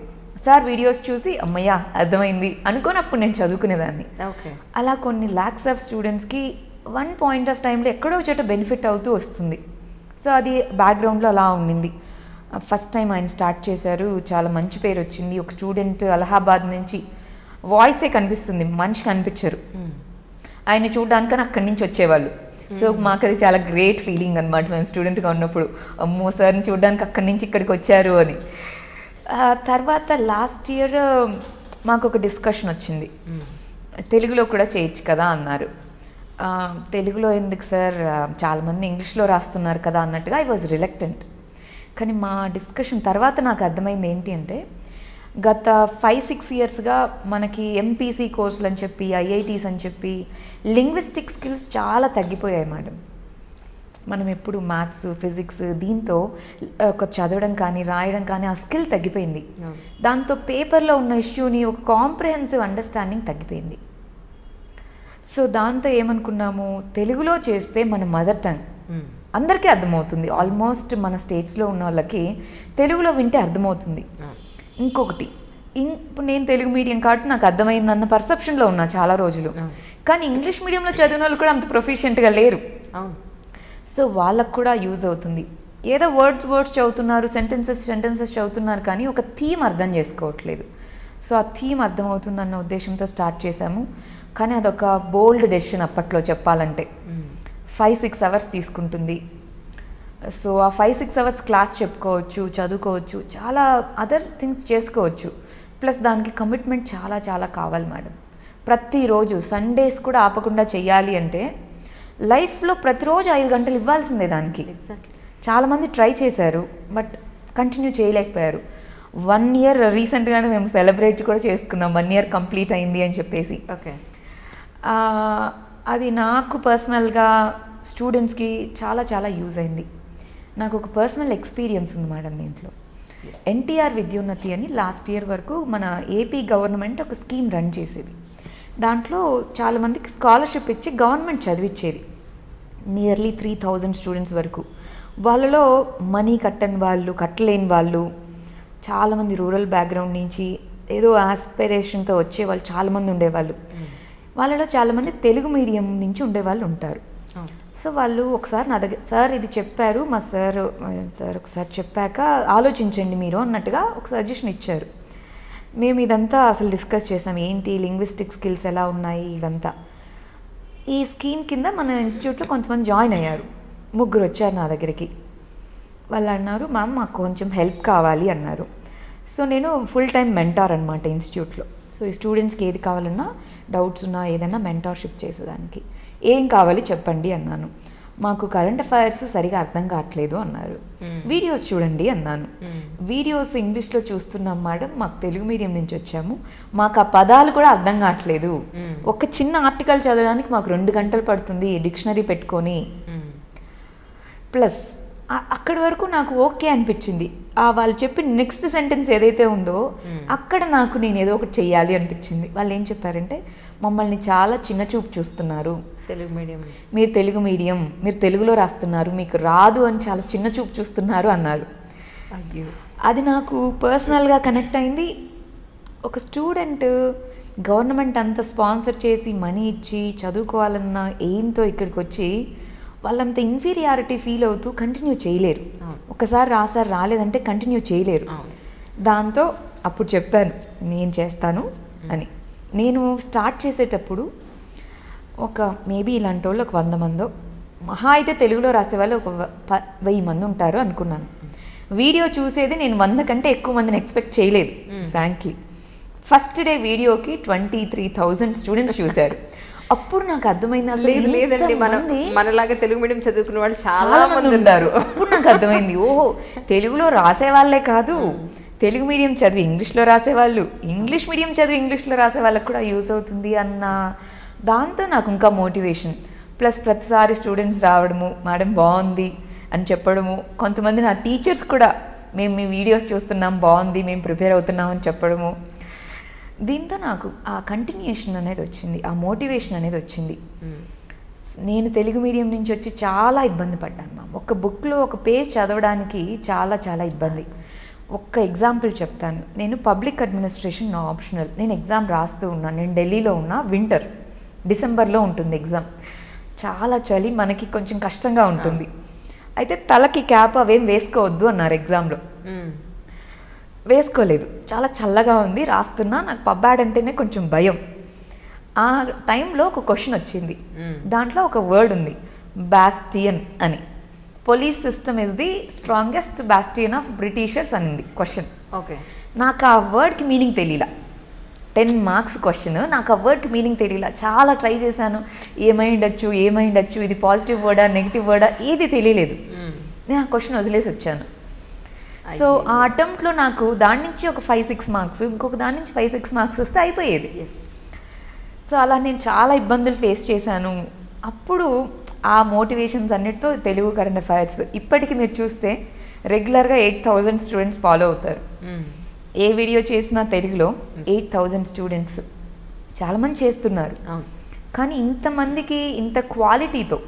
సార్ వీడియోస్ చూసి అమ్మయ్యా అర్థమైంది అనుకొని అప్పుడు నేను చదువుకునేదాన్ని. అలా కొన్ని ల్యాక్స్ ఆఫ్ స్టూడెంట్స్కి వన్ పాయింట్ ఆఫ్ టైంలో ఎక్కడో చోట బెనిఫిట్ అవుతూ వస్తుంది. సో అది బ్యాక్గ్రౌండ్లో అలా ఉండింది. ఫస్ట్ టైం ఆయన స్టార్ట్ చేశారు, చాలా మంచి పేరు వచ్చింది. ఒక స్టూడెంట్ అలహాబాద్ నుంచి, వాయిసే కనిపిస్తుంది, మనిషి కనిపించరు, ఆయన చూడడానికని అక్కడి నుంచి వచ్చేవాళ్ళు. సో మాకు అది చాలా గ్రేట్ ఫీలింగ్ అనమాట. మేము స్టూడెంట్గా ఉన్నప్పుడు అమ్మో సార్ని చూడడానికి అక్కడి నుంచి ఇక్కడికి వచ్చారు అని. తర్వాత లాస్ట్ ఇయర్ మాకు ఒక డిస్కషన్ వచ్చింది, తెలుగులో కూడా చేయొచ్చు కదా అన్నారు. తెలుగులో ఎందుకు సార్, చాలామంది ఇంగ్లీష్లో రాస్తున్నారు కదా అన్నట్టుగా ఐ వాజ్ రిలక్టెంట్. కానీ మా డిస్కషన్ తర్వాత నాకు అర్థమైంది ఏంటి అంటే, గత 5-6 ఇయర్స్గా మనకి ఎంపీసీ కోర్సులు అని చెప్పి ఐఐటీస్ అని చెప్పి లింగ్విస్టిక్ స్కిల్స్ చాలా తగ్గిపోయాయి మేడం. మనం ఎప్పుడు మ్యాథ్స్ ఫిజిక్స్ దీంతో ఒక చదవడం కానీ రాయడం కానీ ఆ స్కిల్ తగ్గిపోయింది. దాంతో పేపర్లో ఉన్న ఇష్యూని ఒక కాంప్రిహెన్సివ్ అండర్స్టాండింగ్ తగ్గిపోయింది. సో దాంతో ఏమనుకున్నాము, తెలుగులో చేస్తే మన మదర్ టంగ్ అందరికీ అర్థమవుతుంది. ఆల్మోస్ట్ మన స్టేట్స్లో ఉన్న వాళ్ళకి తెలుగులో వింటే అర్థమవుతుంది. ఇంకొకటి, ఇప్పుడు నేను తెలుగు మీడియం కాబట్టి నాకు అర్థమైందన్న పర్సెప్షన్లో ఉన్నా చాలా రోజులు. కానీ ఇంగ్లీష్ మీడియంలో చదివిన వాళ్ళు కూడా అంత ప్రొఫిషియెంట్గా లేరు. సో వాళ్ళకు కూడా యూజ్ అవుతుంది. ఏదో వర్డ్స్ చదువుతున్నారు, సెంటెన్సెస్ చదువుతున్నారు, కానీ ఒక థీమ్ అర్థం చేసుకోవట్లేదు. సో ఆ థీమ్ అర్థమవుతుందన్న ఉద్దేశంతో స్టార్ట్ చేశాము. కానీ అదొక బోల్డ్ డెసిషన్ అప్పట్లో చెప్పాలంటే. 5-6 అవర్స్ తీసుకుంటుంది. సో ఆ 5-6 అవర్స్ క్లాస్ చెప్పుకోవచ్చు, చదువుకోవచ్చు, చాలా అదర్ థింగ్స్ చేసుకోవచ్చు. ప్లస్ దానికి కమిట్మెంట్ చాలా చాలా కావాలి మేడం. ప్రతిరోజు సండేస్ కూడా ఆపకుండా చెయ్యాలి అంటే లైఫ్లో ప్రతిరోజు 5 గంటలు ఇవ్వాల్సిందే దానికి. చాలామంది ట్రై చేశారు, బట్ కంటిన్యూ చేయలేకపోయారు. 1 ఇయర్ రీసెంట్గానే మేము సెలబ్రేట్ కూడా చేసుకున్నాం, 1 ఇయర్ కంప్లీట్ అయింది అని చెప్పేసి. ఓకే, అది నాకు పర్సనల్గా స్టూడెంట్స్కి చాలా చాలా యూజ్ అయింది. నాకు ఒక పర్సనల్ ఎక్స్పీరియన్స్ ఉంది మేడం దీంట్లో. ఎన్టీఆర్ విద్యోన్నతి అని లాస్ట్ ఇయర్ వరకు మన ఏపీ గవర్నమెంట్ ఒక స్కీమ్ రన్ చేసేది. దాంట్లో చాలామందికి స్కాలర్షిప్ ఇచ్చి గవర్నమెంట్ చదివించేది. నియర్లీ 3000 స్టూడెంట్స్ వరకు. వాళ్ళలో మనీ కట్టని వాళ్ళు, కట్టలేని వాళ్ళు, చాలామంది రూరల్ బ్యాక్గ్రౌండ్ నుంచి ఏదో ఆస్పిరేషన్తో వచ్చే వాళ్ళు చాలామంది ఉండేవాళ్ళు. వాళ్ళలో చాలామంది తెలుగు మీడియం నుంచి ఉండేవాళ్ళు ఉంటారు. సో వాళ్ళు ఒకసారి నా దగ్గర, సార్ ఇది చెప్పారు మా సార్ ఒకసారి చెప్పాక ఆలోచించండి మీరు అన్నట్టుగా ఒక సజెషన్ ఇచ్చారు. మేము ఇదంతా అసలు డిస్కస్ చేసాం, ఏంటి లింగ్విస్టిక్ స్కిల్స్ ఎలా ఉన్నాయి ఇవంతా. ఈ స్కీమ్ కింద మన ఇన్స్టిట్యూట్లో కొంతమంది జాయిన్ అయ్యారు. 3 వచ్చారు నా దగ్గరికి. వాళ్ళు అన్నారు, మ్యామ్ మాకు కొంచెం హెల్ప్ కావాలి అన్నారు. సో నేను ఫుల్ టైం మెంటార్ అనమాట ఇన్స్టిట్యూట్లో. సో ఈ స్టూడెంట్స్కి ఏది కావాలన్నా, డౌట్స్ ఉన్నా ఏదైనా మెంటార్షిప్ చేసేదానికి. ఏం కావాలి చెప్పండి అన్నాను. మాకు కరెంట్ అఫైర్స్ సరిగా అర్థం కావట్లేదు అన్నారు. వీడియోస్ చూడండి అన్నాను. వీడియోస్ ఇంగ్లీష్లో చూస్తున్నాం మేడం, మాకు తెలుగు మీడియం నుంచి వచ్చాము, మాకు ఆ పదాలు కూడా అర్థం కావట్లేదు. ఒక చిన్న ఆర్టికల్ చదవడానికి మాకు 2 గంటలు పడుతుంది డిక్షనరీ పెట్టుకొని. ప్లస్ అక్కడి వరకు నాకు ఓకే అనిపించింది. వాళ్ళు చెప్పిన నెక్స్ట్ సెంటెన్స్ ఏదైతే ఉందో అక్కడ నాకు నేను ఏదో ఒకటి చెయ్యాలి అనిపించింది. వాళ్ళు ఏం చెప్పారంటే, మమ్మల్ని చాలా చిన్న చూపు చూస్తున్నారు, తెలుగు మీడియం, మీరు తెలుగు మీడియం, మీరు తెలుగులో రాస్తున్నారు, మీకు రాదు అని చాలా చిన్న చూపు చూస్తున్నారు అన్నారు. అది నాకు పర్సనల్గా కనెక్ట్ అయింది. ఒక స్టూడెంట్ గవర్నమెంట్ అంత స్పాన్సర్ చేసి మనీ ఇచ్చి చదువుకోవాలన్న ఎయిమ్తో ఇక్కడికి వచ్చి వాళ్ళంత ఇన్ఫీరియారిటీ ఫీల్ అవుతూ కంటిన్యూ చేయలేరు. ఒకసారి రాసారు, రాలేదంటే కంటిన్యూ చేయలేరు. దాంతో అప్పుడు చెప్పాను నేను చేస్తాను అని. నేను స్టార్ట్ చేసేటప్పుడు ఒక మేబీ ఇలాంటి వాళ్ళు ఒక 100 మందో, మహా అయితే తెలుగులో రాసే వాళ్ళు ఒక 1000 మంది ఉంటారు అనుకున్నాను. వీడియో చూసేది నేను 100 కంటే ఎక్కువ మందిని ఎక్స్పెక్ట్ చేయలేదు ఫ్రాంక్లీ. ఫస్ట్ డే వీడియోకి 23,000 స్టూడెంట్స్ చూశారు. అప్పుడు నాకు అర్థమైంది, అసలు లేదండి మనలాగా తెలుగు మీడియం చదువుకున్న వాళ్ళు చాలా మంది ఉన్నారు. అప్పుడు నాకు అర్థమైంది, ఓహో తెలుగులో రాసే వాళ్ళే కాదు, తెలుగు మీడియం చదివి ఇంగ్లీష్లో రాసేవాళ్ళు, ఇంగ్లీష్ మీడియం చదివి ఇంగ్లీష్లో రాసే వాళ్ళకి కూడా యూజ్ అవుతుంది అన్న దాంతో నాకు ఇంకా మోటివేషన్. ప్లస్ ప్రతిసారి స్టూడెంట్స్ రావడము, మేడం బాగుంది అని చెప్పడము, కొంతమంది నా టీచర్స్ కూడా మేము మీ వీడియోస్ చూస్తున్నాం బాగుంది, మేము ప్రిపేర్ అవుతున్నాం అని చెప్పడము. దీంతో నాకు ఆ కంటిన్యూషన్ అనేది వచ్చింది, ఆ మోటివేషన్ అనేది వచ్చింది. నేను తెలుగు మీడియం నుంచి వచ్చి చాలా ఇబ్బంది పడ్డాను మ్యామ్. ఒక బుక్లో ఒక పేజ్ చదవడానికి చాలా చాలా ఇబ్బంది. ఒక్క ఎగ్జాంపుల్ చెప్తాను. నేను పబ్లిక్ అడ్మినిస్ట్రేషన్ నా ఆప్షనల్, నేను ఎగ్జామ్ రాస్తూ ఉన్నాను. నేను ఢిల్లీలో ఉన్నా, వింటర్ డిసెంబర్లో ఉంటుంది ఎగ్జామ్. చాలా చలి, మనకి కొంచెం కష్టంగా ఉంటుంది. అయితే తలకి క్యాప్ అవేం వేసుకోవద్దు అన్నారు ఎగ్జామ్లో. వేసుకోలేదు, చాలా చల్లగా ఉంది, రాస్తున్నా. నాకు పబ్ యాడ్ అంటేనే కొంచెం భయం. ఆ టైంలో ఒక క్వశ్చన్ వచ్చింది, దాంట్లో ఒక వర్డ్ ఉంది, బాస్టియన్ అని. Police system is the strongest Bastian of Britishers అనింది క్వశ్చన్. ఓకే, నాకు ఆ వర్డ్కి మీనింగ్ తెలియలా. 10 మార్క్స్ క్వశ్చన్, నాకు ఆ వర్డ్కి మీనింగ్ తెలియలా. చాలా ట్రై చేశాను, ఏమైండొచ్చు, ఇది పాజిటివ్ వర్డా నెగిటివ్ వర్డా ఏది తెలియలేదు. నేను ఆ క్వశ్చన్ వదిలేసి వచ్చాను. సో ఆ అటెంప్ట్లో నాకు దాని నుంచి ఒక 5-6 మార్క్స్, ఇంకొక దాని నుంచి 5-6 మార్క్స్ వస్తే అయిపోయేది. సో అలా నేను చాలా ఇబ్బందులు ఫేస్ చేశాను. అప్పుడు ఆ మోటివేషన్స్ అన్నిటితో తెలుగు కరెంట్ అఫైర్స్ ఇప్పటికీ మీరు చూస్తే రెగ్యులర్గా 8,000 స్టూడెంట్స్ ఫాలో అవుతారు. ఏ వీడియో చేసినా తెలుగులో 8,000 స్టూడెంట్స్ చాలామంది చేస్తున్నారు. కానీ ఇంతమందికి ఇంత క్వాలిటీతో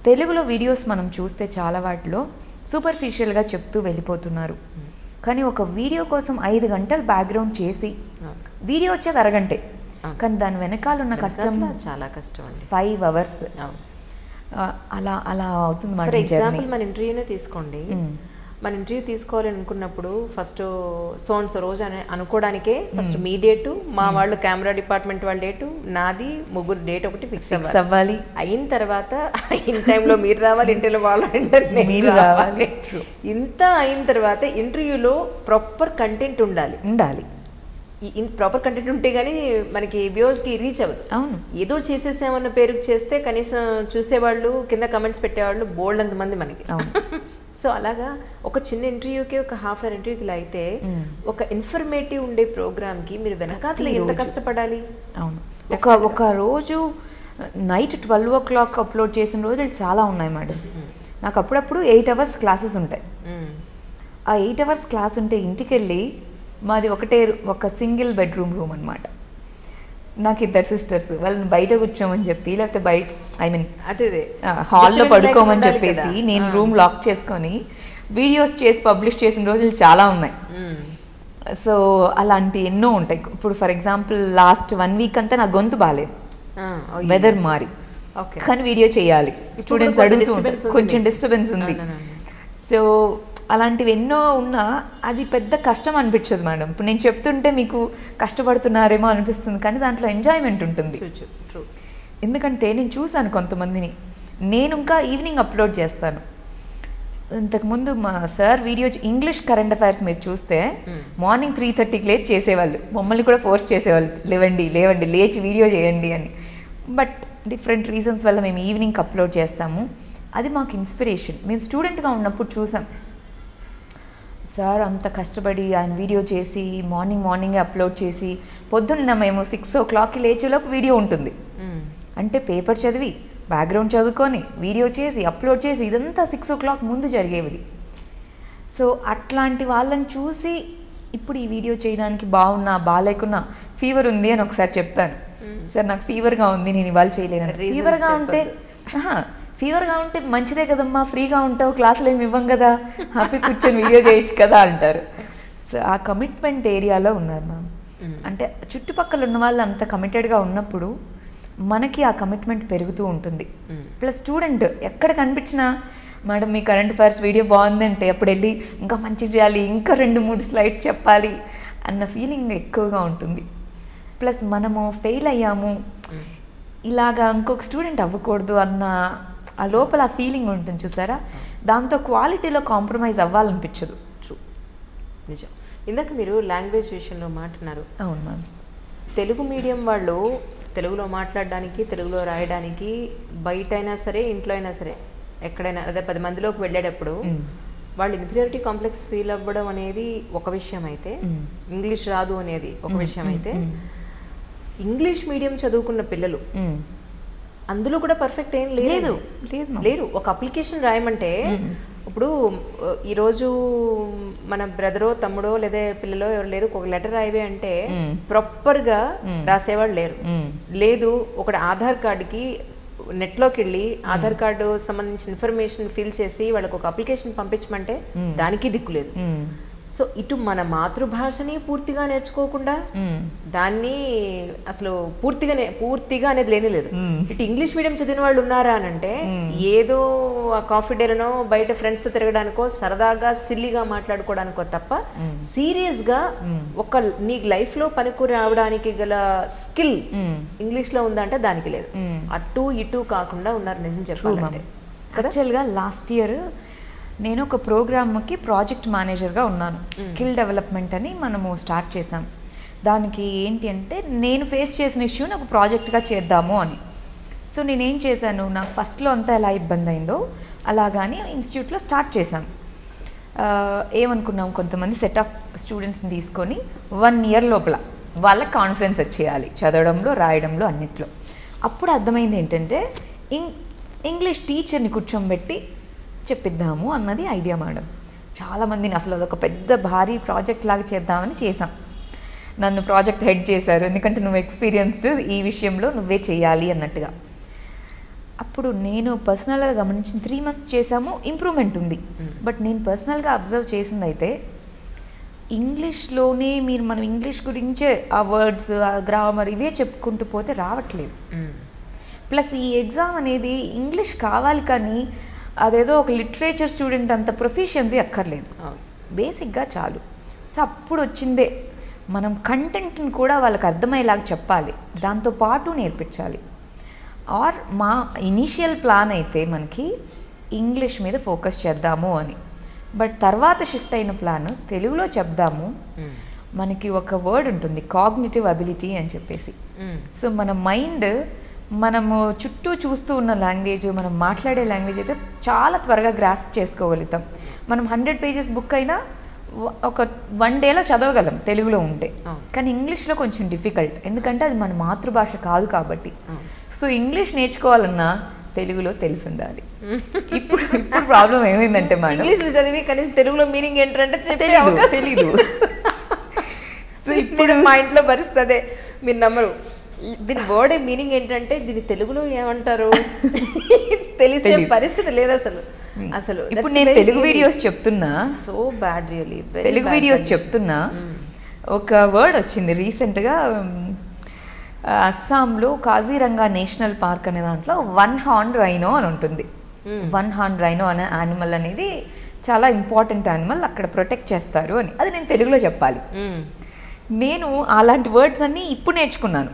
తెలుగులో వీడియోస్ మనం చూస్తే చాలా వాటిలో సూపర్ఫిషియల్గా చెప్తూ వెళ్ళిపోతున్నారు. కానీ ఒక వీడియో కోసం 5 గంటలు బ్యాక్గ్రౌండ్ చేసి వీడియో వచ్చేది అరగంటే, కానీ దాని వెనకాల ఉన్న కష్టం చాలా కష్టం అండి. 5 hours అలా అలా అవుతుంది. ఫర్ ఎగ్జాంపుల్ మన ఇంటర్వ్యూనే తీసుకోండి. మన ఇంటర్వ్యూ తీసుకోవాలని అనుకున్నప్పుడు ఫస్ట్ సోన్స్ రోజు అనుకోవడానికే ఫస్ట్ మీ డేటు, మా వాళ్ళు కెమెరా డిపార్ట్మెంట్ వాళ్ళ డేటు, నాది, ముగ్గురు డేట్ ఒకటి ఫిక్స్ అవ్వాలి. అయిన తర్వాత ఇన్ టైంలో మీరు రావాలి, ఇంటర్వ్యూలో వాళ్ళు మీరు రావాలి. ఇంత అయిన తర్వాత ఇంటర్వ్యూలో ప్రాపర్ కంటెంట్ ఉండాలి. ప్రాపర్ కంటెంట్ ఉంటే కానీ మనకి వ్యూస్కి రీచ్ అవ్వదు. అవును, ఏదో చేసేసామన్న పేరుకు చేస్తే కనీసం చూసేవాళ్ళు, కింద కమెంట్స్ పెట్టేవాళ్ళు బోల్డ్ అంతమంది మనకి. సో అలాగా ఒక చిన్న ఇంటర్వ్యూకి, ఒక హాఫ్ అవర్ ఇంటర్వ్యూకి ఇలా అయితే ఒక ఇన్ఫర్మేటివ్ ఉండే ప్రోగ్రామ్కి మీరు వెనకాతలు ఎంత కష్టపడాలి. అవును, ఒక రోజు నైట్ 12 o'clock అప్లోడ్ చేసిన రోజులు చాలా ఉన్నాయి మేడం. నాకు అప్పుడప్పుడు 8 hours క్లాసెస్ ఉంటాయి. ఆ 8 hours క్లాస్ ఉంటే ఇంటికి వెళ్ళి, మాది ఒక సింగిల్ బెడ్రూమ్ రూమ్ అనమాట. నాకు 2 sisters, వాళ్ళని బయట కూర్చోమని చెప్పి, లేకపోతే బయట అదే హాల్లో పడుకోమని చెప్పేసి నేను రూమ్ లాక్ చేసుకొని వీడియోస్ చేసి పబ్లిష్ చేసిన రోజులు చాలా ఉన్నాయి. సో అలాంటి ఎన్నో ఉంటాయి. ఇప్పుడు ఫర్ ఎగ్జాంపుల్ లాస్ట్ 1 week అంతా నా గొంతు బాగాలేదు, వెదర్ మారి, కానీ వీడియో చేయాలి. స్టూడెంట్స్ అడుగుతూ ఉంటారు, కొంచెం డిస్టర్బెన్స్ ఉంది. సో అలాంటివి ఎన్నో ఉన్నా అది పెద్ద కష్టం అనిపించదు మేడం. ఇప్పుడు నేను చెప్తుంటే మీకు కష్టపడుతున్నారేమో అనిపిస్తుంది, కానీ దాంట్లో ఎంజాయ్మెంట్ ఉంటుంది. ఎందుకంటే నేను చూశాను కొంతమందిని, నేను ఇంకా ఈవినింగ్ అప్లోడ్ చేస్తాను. ఇంతకుముందు మా sir video English current affairs మీరు చూస్తే మార్నింగ్ 3:30కి లేచి చేసేవాళ్ళు. మమ్మల్ని కూడా ఫోర్స్ చేసేవాళ్ళు, లేవండి లేచి వీడియో చేయండి అని. బట్ డిఫరెంట్ రీజన్స్ వల్ల మేము ఈవినింగ్కి అప్లోడ్ చేస్తాము. అది మాకు ఇన్స్పిరేషన్. మేము స్టూడెంట్గా ఉన్నప్పుడు చూసాం, సార్ అంత కష్టపడి ఆయన వీడియో చేసి మార్నింగే అప్లోడ్ చేసి, పొద్దున్న మేము 6 o'clockకి లేచేలోపు వీడియో ఉంటుంది. అంటే పేపర్ చదివి, బ్యాక్గ్రౌండ్ చదువుకొని, వీడియో చేసి, అప్లోడ్ చేసి, ఇదంతా 6 o'clock ముందు జరిగేది. సో అట్లాంటి వాళ్ళని చూసి ఇప్పుడు ఈ వీడియో చేయడానికి బాగాలేకున్నా ఫీవర్ ఉంది అని ఒకసారి చెప్పాను. సార్ నాకు ఫీవర్గా ఉంది, నేను ఇవాళ చేయలేను. ఫీవర్గా ఉంటే మంచిదే కదమ్మా, ఫ్రీగా ఉంటావు, క్లాసులు ఏమి ఇవ్వం కదా, హ్యాపీ కూర్చొని వీడియో చేయొచ్చు కదా అంటారు. సో ఆ కమిట్మెంట్ ఏరియాలో ఉన్నారు మ్యామ్. అంటే చుట్టుపక్కల ఉన్న వాళ్ళు అంత కమిటెడ్గా ఉన్నప్పుడు మనకి ఆ కమిట్మెంట్ పెరుగుతూ ఉంటుంది. ప్లస్ స్టూడెంట్ ఎక్కడ కనిపించినా, మేడం మీ కరెంట్ అఫైర్స్ వీడియో బాగుందంటే అప్పుడు వెళ్ళి ఇంకా మంచిగా చేయాలి, ఇంకా 2-3 slides చెప్పాలి అన్న ఫీలింగ్ ఎక్కువగా ఉంటుంది. ప్లస్ మనము ఫెయిల్ అయ్యాము, ఇలాగా ఇంకొక స్టూడెంట్ అవ్వకూడదు అన్న ఆ లోపల ఆ ఫీలింగ్ ఉంటుంది చూసారా, దాంతో క్వాలిటీలో కాంప్రమైజ్ అవ్వాలనిపించదు. ట్రూ, నిజం. ఇందాక మీరు లాంగ్వేజ్ విషయంలో మాట్లాడినారు. అవును మ్యామ్. తెలుగు మీడియం వాళ్ళు తెలుగులో మాట్లాడడానికి, తెలుగులో రాయడానికి బయట అయినా సరే, ఇంట్లో అయినా సరే, ఎక్కడైనా అదే 10 మందిలోకి వెళ్ళేటప్పుడు వాళ్ళు ఇన్ఫీరియారిటీ కాంప్లెక్స్ ఫీల్ అవ్వడం అనేది ఒక విషయం అయితే, ఇంగ్లీష్ రాదు అనేది ఒక విషయం అయితే, ఇంగ్లీష్ మీడియం చదువుకున్న పిల్లలు అందులో కూడా పర్ఫెక్ట్ ఏం లేరు. ఒక అప్లికేషన్ రాయమంటే, ఇప్పుడు ఈరోజు మన బ్రదరో తమ్ముడో లేదా పిల్లలో ఎవరు లేదు, ఒక లెటర్ రాయవే అంటే ప్రాపర్గా రాసేవాళ్ళు లేదు. ఒకటి ఆధార్ కార్డుకి నెట్లోకి వెళ్ళి ఆధార్ కార్డు సంబంధించిన ఇన్ఫర్మేషన్ ఫిల్ చేసి వాళ్ళకి ఒక అప్లికేషన్ పంపించమంటే దానికి దిక్కు లేదు. సో ఇటు మన మాతృభాషని పూర్తిగా నేర్చుకోకుండా, దాన్ని అసలు పూర్తిగా అనేది లేని లేదు. ఇటు ఇంగ్లీష్ మీడియం చదివిన వాళ్ళు ఉన్నారా అని అంటే, ఏదో కాఫీ డేలనో బయట ఫ్రెండ్స్తో తిరగడానికో సరదాగా సిల్లీగా మాట్లాడుకోవడానికో తప్ప సీరియస్గా ఒక నీ లైఫ్లో పనికి రావడానికి గల స్కిల్ ఇంగ్లీష్లో ఉందంటే దానికి లేదు. అటు ఇటు కాకుండా ఉన్నారు నిజం చెప్పాలంటే. యాక్చువల్గా లాస్ట్ ఇయర్ నేను ఒక ప్రోగ్రామ్కి ప్రాజెక్ట్ మేనేజర్గా ఉన్నాను. స్కిల్ డెవలప్మెంట్ అని మనము స్టార్ట్ చేసాం. దానికి ఏంటి అంటే, నేను ఫేస్ చేసిన ఇష్యూ నాకు ప్రాజెక్ట్గా చేద్దాము అని. సో నేనేం చేశాను, నాకు ఫస్ట్లో అంతా ఎలా ఇబ్బంది అయిందో అలాగాని ఇన్స్టిట్యూట్లో స్టార్ట్ చేశాం. ఏమనుకున్నాం, కొంతమంది సెట్ ఆఫ్ స్టూడెంట్స్ని తీసుకొని 1 year లోపల వాళ్ళకి కాన్ఫిడెన్స్ వచ్చేయాలి చదవడంలో, రాయడంలో, అన్నిట్లో. అప్పుడు అర్థమైంది ఏంటంటే ఇంగ్లీష్ టీచర్ని కూర్చోబెట్టి చెప్పిద్దాము అన్నది ఐడియా మేడం. చాలామందిని అసలు అదొక పెద్ద భారీ ప్రాజెక్ట్ లాగా చేద్దామని చేశాం. నన్ను ప్రాజెక్ట్ హెడ్ చేశారు, ఎందుకంటే నువ్వు ఎక్స్పీరియన్స్డ్, ఈ విషయంలో నువ్వే చేయాలి అన్నట్టుగా. అప్పుడు నేను పర్సనల్గా గమనించిన 3 months చేసాము, ఇంప్రూవ్మెంట్ ఉంది. బట్ నేను పర్సనల్గా అబ్జర్వ్ చేసింది అయితే ఇంగ్లీష్లోనే మనం ఇంగ్లీష్ గురించే ఆ వర్డ్స్, ఆ గ్రామర్ ఇవే చెప్పుకుంటూ పోతే రావట్లేదు. ప్లస్ ఈ ఎగ్జామ్ అనేది ఇంగ్లీష్ కావాలి, కానీ అదేదో ఒక లిటరేచర్ స్టూడెంట్ అంత ప్రొఫిషియన్సీ అక్కర్లేదు, బేసిక్గా చాలు. సో అప్పుడు వచ్చిందే మనం కంటెంట్ని కూడా వాళ్ళకి అర్థమయ్యేలాగా చెప్పాలి, దాంతోపాటు నేర్పించాలి. ఆర్ మా ఇనీషియల్ ప్లాన్ అయితే మనకి ఇంగ్లీష్ మీద ఫోకస్ చేద్దాము అని. బట్ తర్వాత షిఫ్ట్ అయిన ప్లాన్ తెలుగులో చెప్దాము. మనకి ఒక వర్డ్ ఉంటుంది, కాగ్నిటివ్ అబిలిటీ అని చెప్పేసి. సో మన మైండ్ మనము చుట్టూ చూస్తూ ఉన్న లాంగ్వేజ్, మనం మాట్లాడే లాంగ్వేజ్ అయితే చాలా త్వరగా గ్రాస్ప్ చేసుకోగలుగుతాం. మనం 100 pages బుక్ అయినా ఒక 1 dayలో చదవగలం తెలుగులో ఉంటే. కానీ ఇంగ్లీష్లో కొంచెం డిఫికల్ట్, ఎందుకంటే అది మన మాతృభాష కాదు కాబట్టి. సో ఇంగ్లీష్ నేర్చుకోవాలన్నా తెలుగులో తెలిసి ఉండాలి. ఇప్పుడు ప్రాబ్లం ఏమైందంటే మనం ఇంగ్లీష్లో చదివి కనీసం తెలుగులో మీనింగ్ ఏంటంటే తెలీదు. సో ఇప్పుడు మా ఇంట్లో పరిస్థితి మీరు నమ్మరు, దీని వర్డ్ మీనింగ్ ఏంటంటే దీని తెలుగులో ఏమంటారు తెలిసే పరిస్థితి లేదు అసలు. అసలు ఇప్పుడు నేను తెలుగు వీడియోస్ చెప్తున్నా, so bad really Telugu videos చెప్తున్నా. ఒక వర్డ్ వచ్చింది రీసెంట్గా, అస్సాంలో కాజీరంగా నేషనల్ పార్క్ అనే దాంట్లో 1 horn rhino అని ఉంటుంది. 1 horn rhino అనే యానిమల్ అనేది చాలా ఇంపార్టెంట్ యానిమల్, అక్కడ ప్రొటెక్ట్ చేస్తారు అని. అది నేను తెలుగులో చెప్పాలి. నేను అలాంటి వర్డ్స్ అన్నీ ఇప్పుడు నేర్చుకున్నాను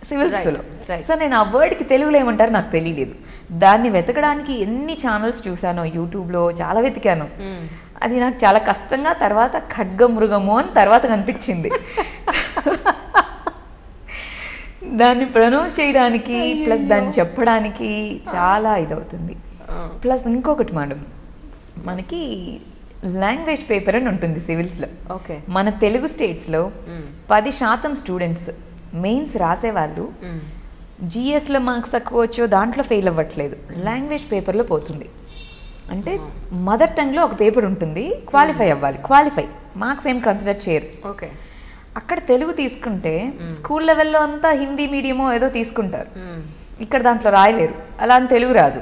సివిల్స్లో. సో నేను ఆ వర్డ్కి తెలుగులో ఏమంటారు నాకు తెలియలేదు. దాన్ని వెతకడానికి ఎన్ని ఛానల్స్ చూసానో, యూట్యూబ్లో చాలా వెతికాను. అది నాకు చాలా కష్టంగా, తర్వాత ఖడ్గమృగము అని తర్వాత కనిపించింది. దాన్ని ప్రొనౌన్స్ చేయడానికి ప్లస్ దాన్ని చెప్పడానికి చాలా ఇదవుతుంది. ప్లస్ ఇంకొకటి మేడం, మనకి లాంగ్వేజ్ పేపర్ అని ఉంటుంది సివిల్స్లో. మన తెలుగు స్టేట్స్లో 10% స్టూడెంట్స్ మెయిన్స్ రాసేవాళ్ళు జిఎస్లో మార్క్స్ తక్కువ వచ్చో దాంట్లో ఫెయిల్ అవ్వట్లేదు, లాంగ్వేజ్ పేపర్లో పోతుంది. అంటే మదర్ టంగ్లో ఒక పేపర్ ఉంటుంది, క్వాలిఫై అవ్వాలి, క్వాలిఫై మార్క్స్ ఏం కన్సిడర్ చేయరు. అక్కడ తెలుగు తీసుకుంటే స్కూల్ లెవెల్లో అంతా హిందీ మీడియమో ఏదో తీసుకుంటారు, ఇక్కడ దాంట్లో రాయలేరు. అలా అని తెలుగు రాదు,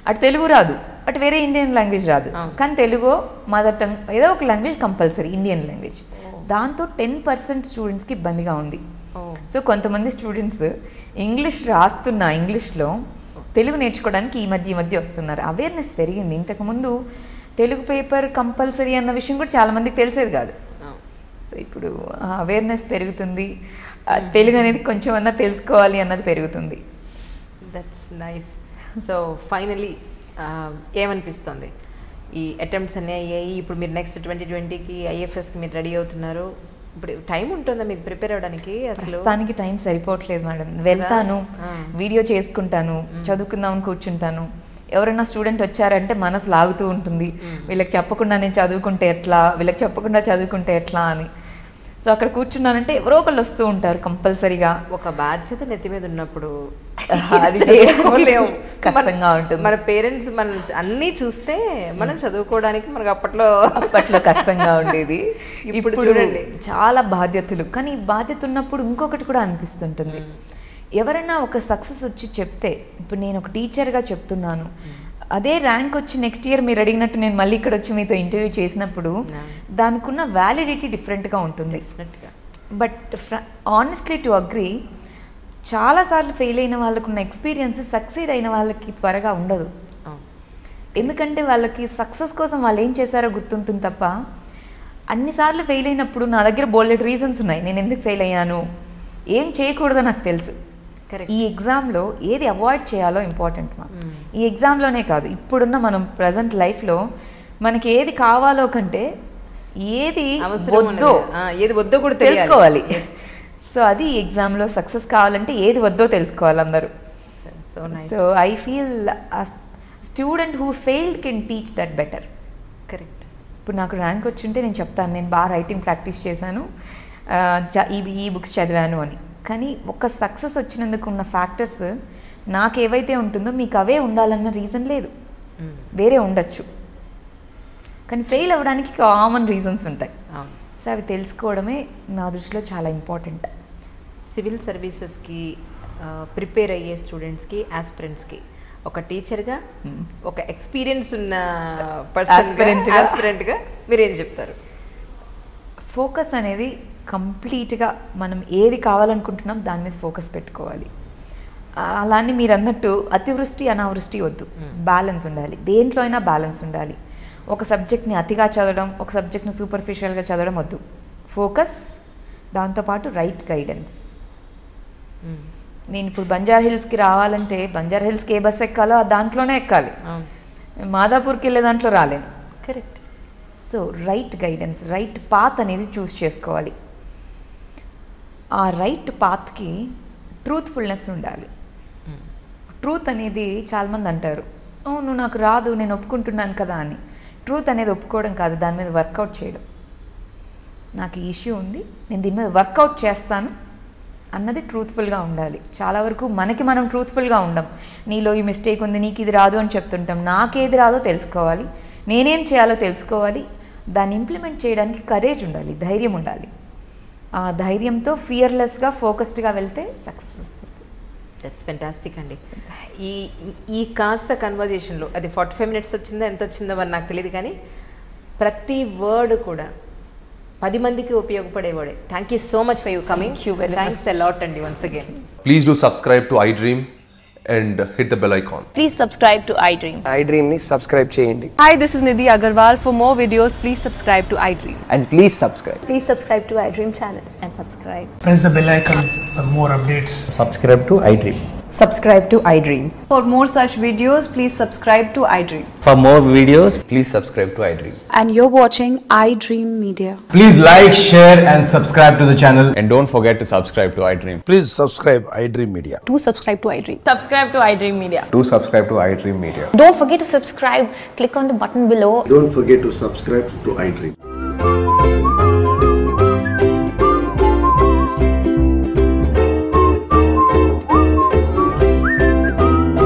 అటు తెలుగు రాదు, అటు వేరే ఇండియన్ లాంగ్వేజ్ రాదు, కానీ తెలుగు మదర్ టంగ్ ఏదో ఒక లాంగ్వేజ్ కంపల్సరీ, ఇండియన్ లాంగ్వేజ్. దాంతో 10% స్టూడెంట్స్కి ఇబ్బందిగా ఉంది. సో కొంతమంది స్టూడెంట్స్ ఇంగ్లీష్ రాస్తున్న ఇంగ్లీష్లో తెలుగు నేర్చుకోవడానికి ఈ మధ్య వస్తున్నారు. అవేర్నెస్ పెరిగింది. ఇంతకుముందు తెలుగు పేపర్ కంపల్సరీ అన్న విషయం కూడా చాలామందికి తెలిసేది కాదు. సో ఇప్పుడు అవేర్నెస్ పెరుగుతుంది, తెలుగు అనేది కొంచెం అన్నా తెలుసుకోవాలి అన్నది పెరుగుతుంది. That's nice. సో ఫైనలీ ఏమనిపిస్తుంది, ఈ అటెంప్ట్స్ అన్నీ అయ్యాయి, ఇప్పుడు మీరు నెక్స్ట్ 2020కి ఐఎఫ్ఎస్కి మీరు రెడీ అవుతున్నారు, ఇప్పుడు టైం ఉంటుందా మీకు ప్రిపేర్ అవ్వడానికి? అసలు దానికి టైం సరిపోవట్లేదు మేడం. వెళ్తాను, వీడియో చేసుకుంటాను, చదువుకుందామని కూర్చుంటాను. ఎవరైనా స్టూడెంట్ వచ్చారంటే మనసు లాగుతూ ఉంటుంది, వీళ్ళకి చెప్పకుండా నేను చదువుకుంటే ఎట్లా, వీళ్ళకి చెప్పకుండా చదువుకుంటే ఎట్లా అని. సో అక్కడ కూర్చున్నానంటే ఎవరో ఒకళ్ళు వస్తూ ఉంటారు కంపల్సరీగా. ఒక బాధ్యత నెత్తి మీద ఉన్నప్పుడు అది కష్టంగా ఉంటుంది. మన పేరెంట్స్ మనం అన్నీ చూస్తే మనం చదువుకోవడానికి మనకు అప్పట్లో కష్టంగా ఉండేది. ఇప్పుడు చూడండి చాలా బాధ్యతలు. కానీ బాధ్యత ఉన్నప్పుడు ఇంకొకటి కూడా అనిపిస్తుంటుంది, ఎవరైనా ఒక సక్సెస్ వచ్చి చెప్తే, ఇప్పుడు నేను ఒక టీచర్గా చెప్తున్నాను, అదే ర్యాంక్ వచ్చి నెక్స్ట్ ఇయర్ మీరు అడిగినట్టు నేను మళ్ళీ ఇక్కడ వచ్చి మీతో ఇంటర్వ్యూ చేసినప్పుడు దానికి ఉన్న వ్యాలిడిటీ డిఫరెంట్గా ఉంటుంది. బట్ ఆనెస్ట్లీ టు అగ్రీ, చాలాసార్లు ఫెయిల్ అయిన వాళ్ళకున్న ఎక్స్పీరియన్స్ సక్సీడ్ అయిన వాళ్ళకి త్వరగా ఉండదు. ఎందుకంటే వాళ్ళకి సక్సెస్ కోసం వాళ్ళు ఏం చేశారో గుర్తుంటుంది తప్ప, అన్నిసార్లు ఫెయిల్ అయినప్పుడు నా దగ్గర బోల్డెడ్ రీజన్స్ ఉన్నాయి, నేను ఎందుకు ఫెయిల్ అయ్యాను, ఏం చేయకూడదో నాకు తెలుసు. ఈ ఎగ్జామ్లో ఏది అవాయిడ్ చేయాలో ఇంపార్టెంట్. ఈ ఎగ్జామ్లోనే కాదు, ఇప్పుడున్న మనం ప్రజెంట్ లైఫ్లో మనకి ఏది కావాలో కంటే ఏది వద్దో కూడా తెలుసుకోవాలి. సో అది ఎగ్జామ్లో సక్సెస్ కావాలంటే ఏది వద్దో తెలుసుకోవాలి అందరూ. So I feel student who failed can teach that better. Correct. ఇప్పుడు నాకు ర్యాంక్ వచ్చింటే నేను చెప్తాను నేను బాగా రైటింగ్ ప్రాక్టీస్ చేశాను, ఈ బుక్స్ చదివాను అని. కానీ ఒక సక్సెస్ వచ్చినందుకు ఉన్న ఫ్యాక్టర్స్ నాకు ఏవైతే ఉంటుందో మీకు అవే ఉండాలన్న రీజన్ లేదు, వేరే ఉండొచ్చు. కానీ ఫెయిల్ అవ్వడానికి కామన్ రీజన్స్ ఉంటాయి. సో అవి తెలుసుకోవడమే నా దృష్టిలో చాలా ఇంపార్టెంట్. సివిల్ సర్వీసెస్కి ప్రిపేర్ అయ్యే స్టూడెంట్స్కి, ఆస్పిరెంట్స్కి ఒక టీచర్గా, ఒక ఎక్స్పీరియన్స్ ఉన్న ఆస్పిరెంట్గా మీరేం చెప్తారు? ఫోకస్ అనేది కంప్లీట్గా మనం ఏది కావాలనుకుంటున్నాం దాని మీద ఫోకస్ పెట్టుకోవాలి. అలానే మీరు అన్నట్టు అతివృష్టి అనావృష్టి వద్దు, బ్యాలెన్స్ ఉండాలి. దేంట్లో అయినా బ్యాలెన్స్ ఉండాలి. ఒక సబ్జెక్ట్ని అతిగా చదవడం, ఒక సబ్జెక్ట్ని సూపర్ఫిషియల్గా చదవడం వద్దు. ఫోకస్, దాంతోపాటు రైట్ గైడెన్స్. నేను ఇప్పుడు బంజారా హిల్స్కి రావాలంటే బంజారా హిల్స్కి ఏ బస్ ఎక్కాలో దాంట్లోనే ఎక్కాలి, మాదాపూర్కి వెళ్ళే దాంట్లో రాలేను. Correct. So right guidance, right path అనేది చూస్ చేసుకోవాలి. ఆ రైట్ పాత్కి ట్రూత్ఫుల్నెస్ ఉండాలి. ట్రూత్ అనేది చాలామంది అంటారు, నువ్వు నాకు రాదు నేను ఒప్పుకుంటున్నాను కదా అని. ట్రూత్ అనేది ఒప్పుకోవడం కాదు, దాని మీద వర్కౌట్ చేయడం. నాకు ఈ ఇష్యూ ఉంది, నేను దీని మీద వర్కౌట్ చేస్తాను అన్నది ట్రూత్ఫుల్గా ఉండాలి. చాలా వరకు మనకి మనం ట్రూత్ఫుల్గా ఉండం. నీలో ఈ మిస్టేక్ ఉంది, నీకు ఇది రాదు అని చెప్తుంటాం. నాకేది రాదో తెలుసుకోవాలి, నేనేం చేయాలో తెలుసుకోవాలి, దాన్ని ఇంప్లిమెంట్ చేయడానికి కరేజ్ ఉండాలి, ధైర్యం ఉండాలి. ఆ ధైర్యంతో ఫియర్లెస్గా ఫోకస్డ్గా వెళ్తే సక్సెస్ వస్తుంది. దట్స్ ఫెంటాస్టిక్ అండి. ఈ కాస్త కన్వర్జేషన్లో అది 45 minutes వచ్చిందో ఎంత వచ్చిందో మరి నాకు తెలియదు, కానీ ప్రతి వర్డ్ కూడా 10 మందికి ఉపయోగపడేవాడే. Thank you so much for you coming. Thanks a lot అండి once again. Please do subscribe to iDream and hit the bell icon. Please subscribe to iDream. iDream ni subscribe cheyandi. Hi, this is Nidhi Agarwal. For more videos, please subscribe to iDream. And please subscribe. Please subscribe to iDream channel and subscribe. Press the bell icon for more updates. Subscribe to iDream. Subscribe to iDream. For more such videos, please subscribe to iDream. For more videos, please subscribe to iDream. And you're watching iDream Media. Please like, share and subscribe to the channel. And don't forget to subscribe to iDream. Please subscribe iDream Media. Do subscribe to iDream. Subscribe to iDream Media. Do subscribe to iDream Media. Don't forget to subscribe. Click on the button below. Don't forget to subscribe to iDream.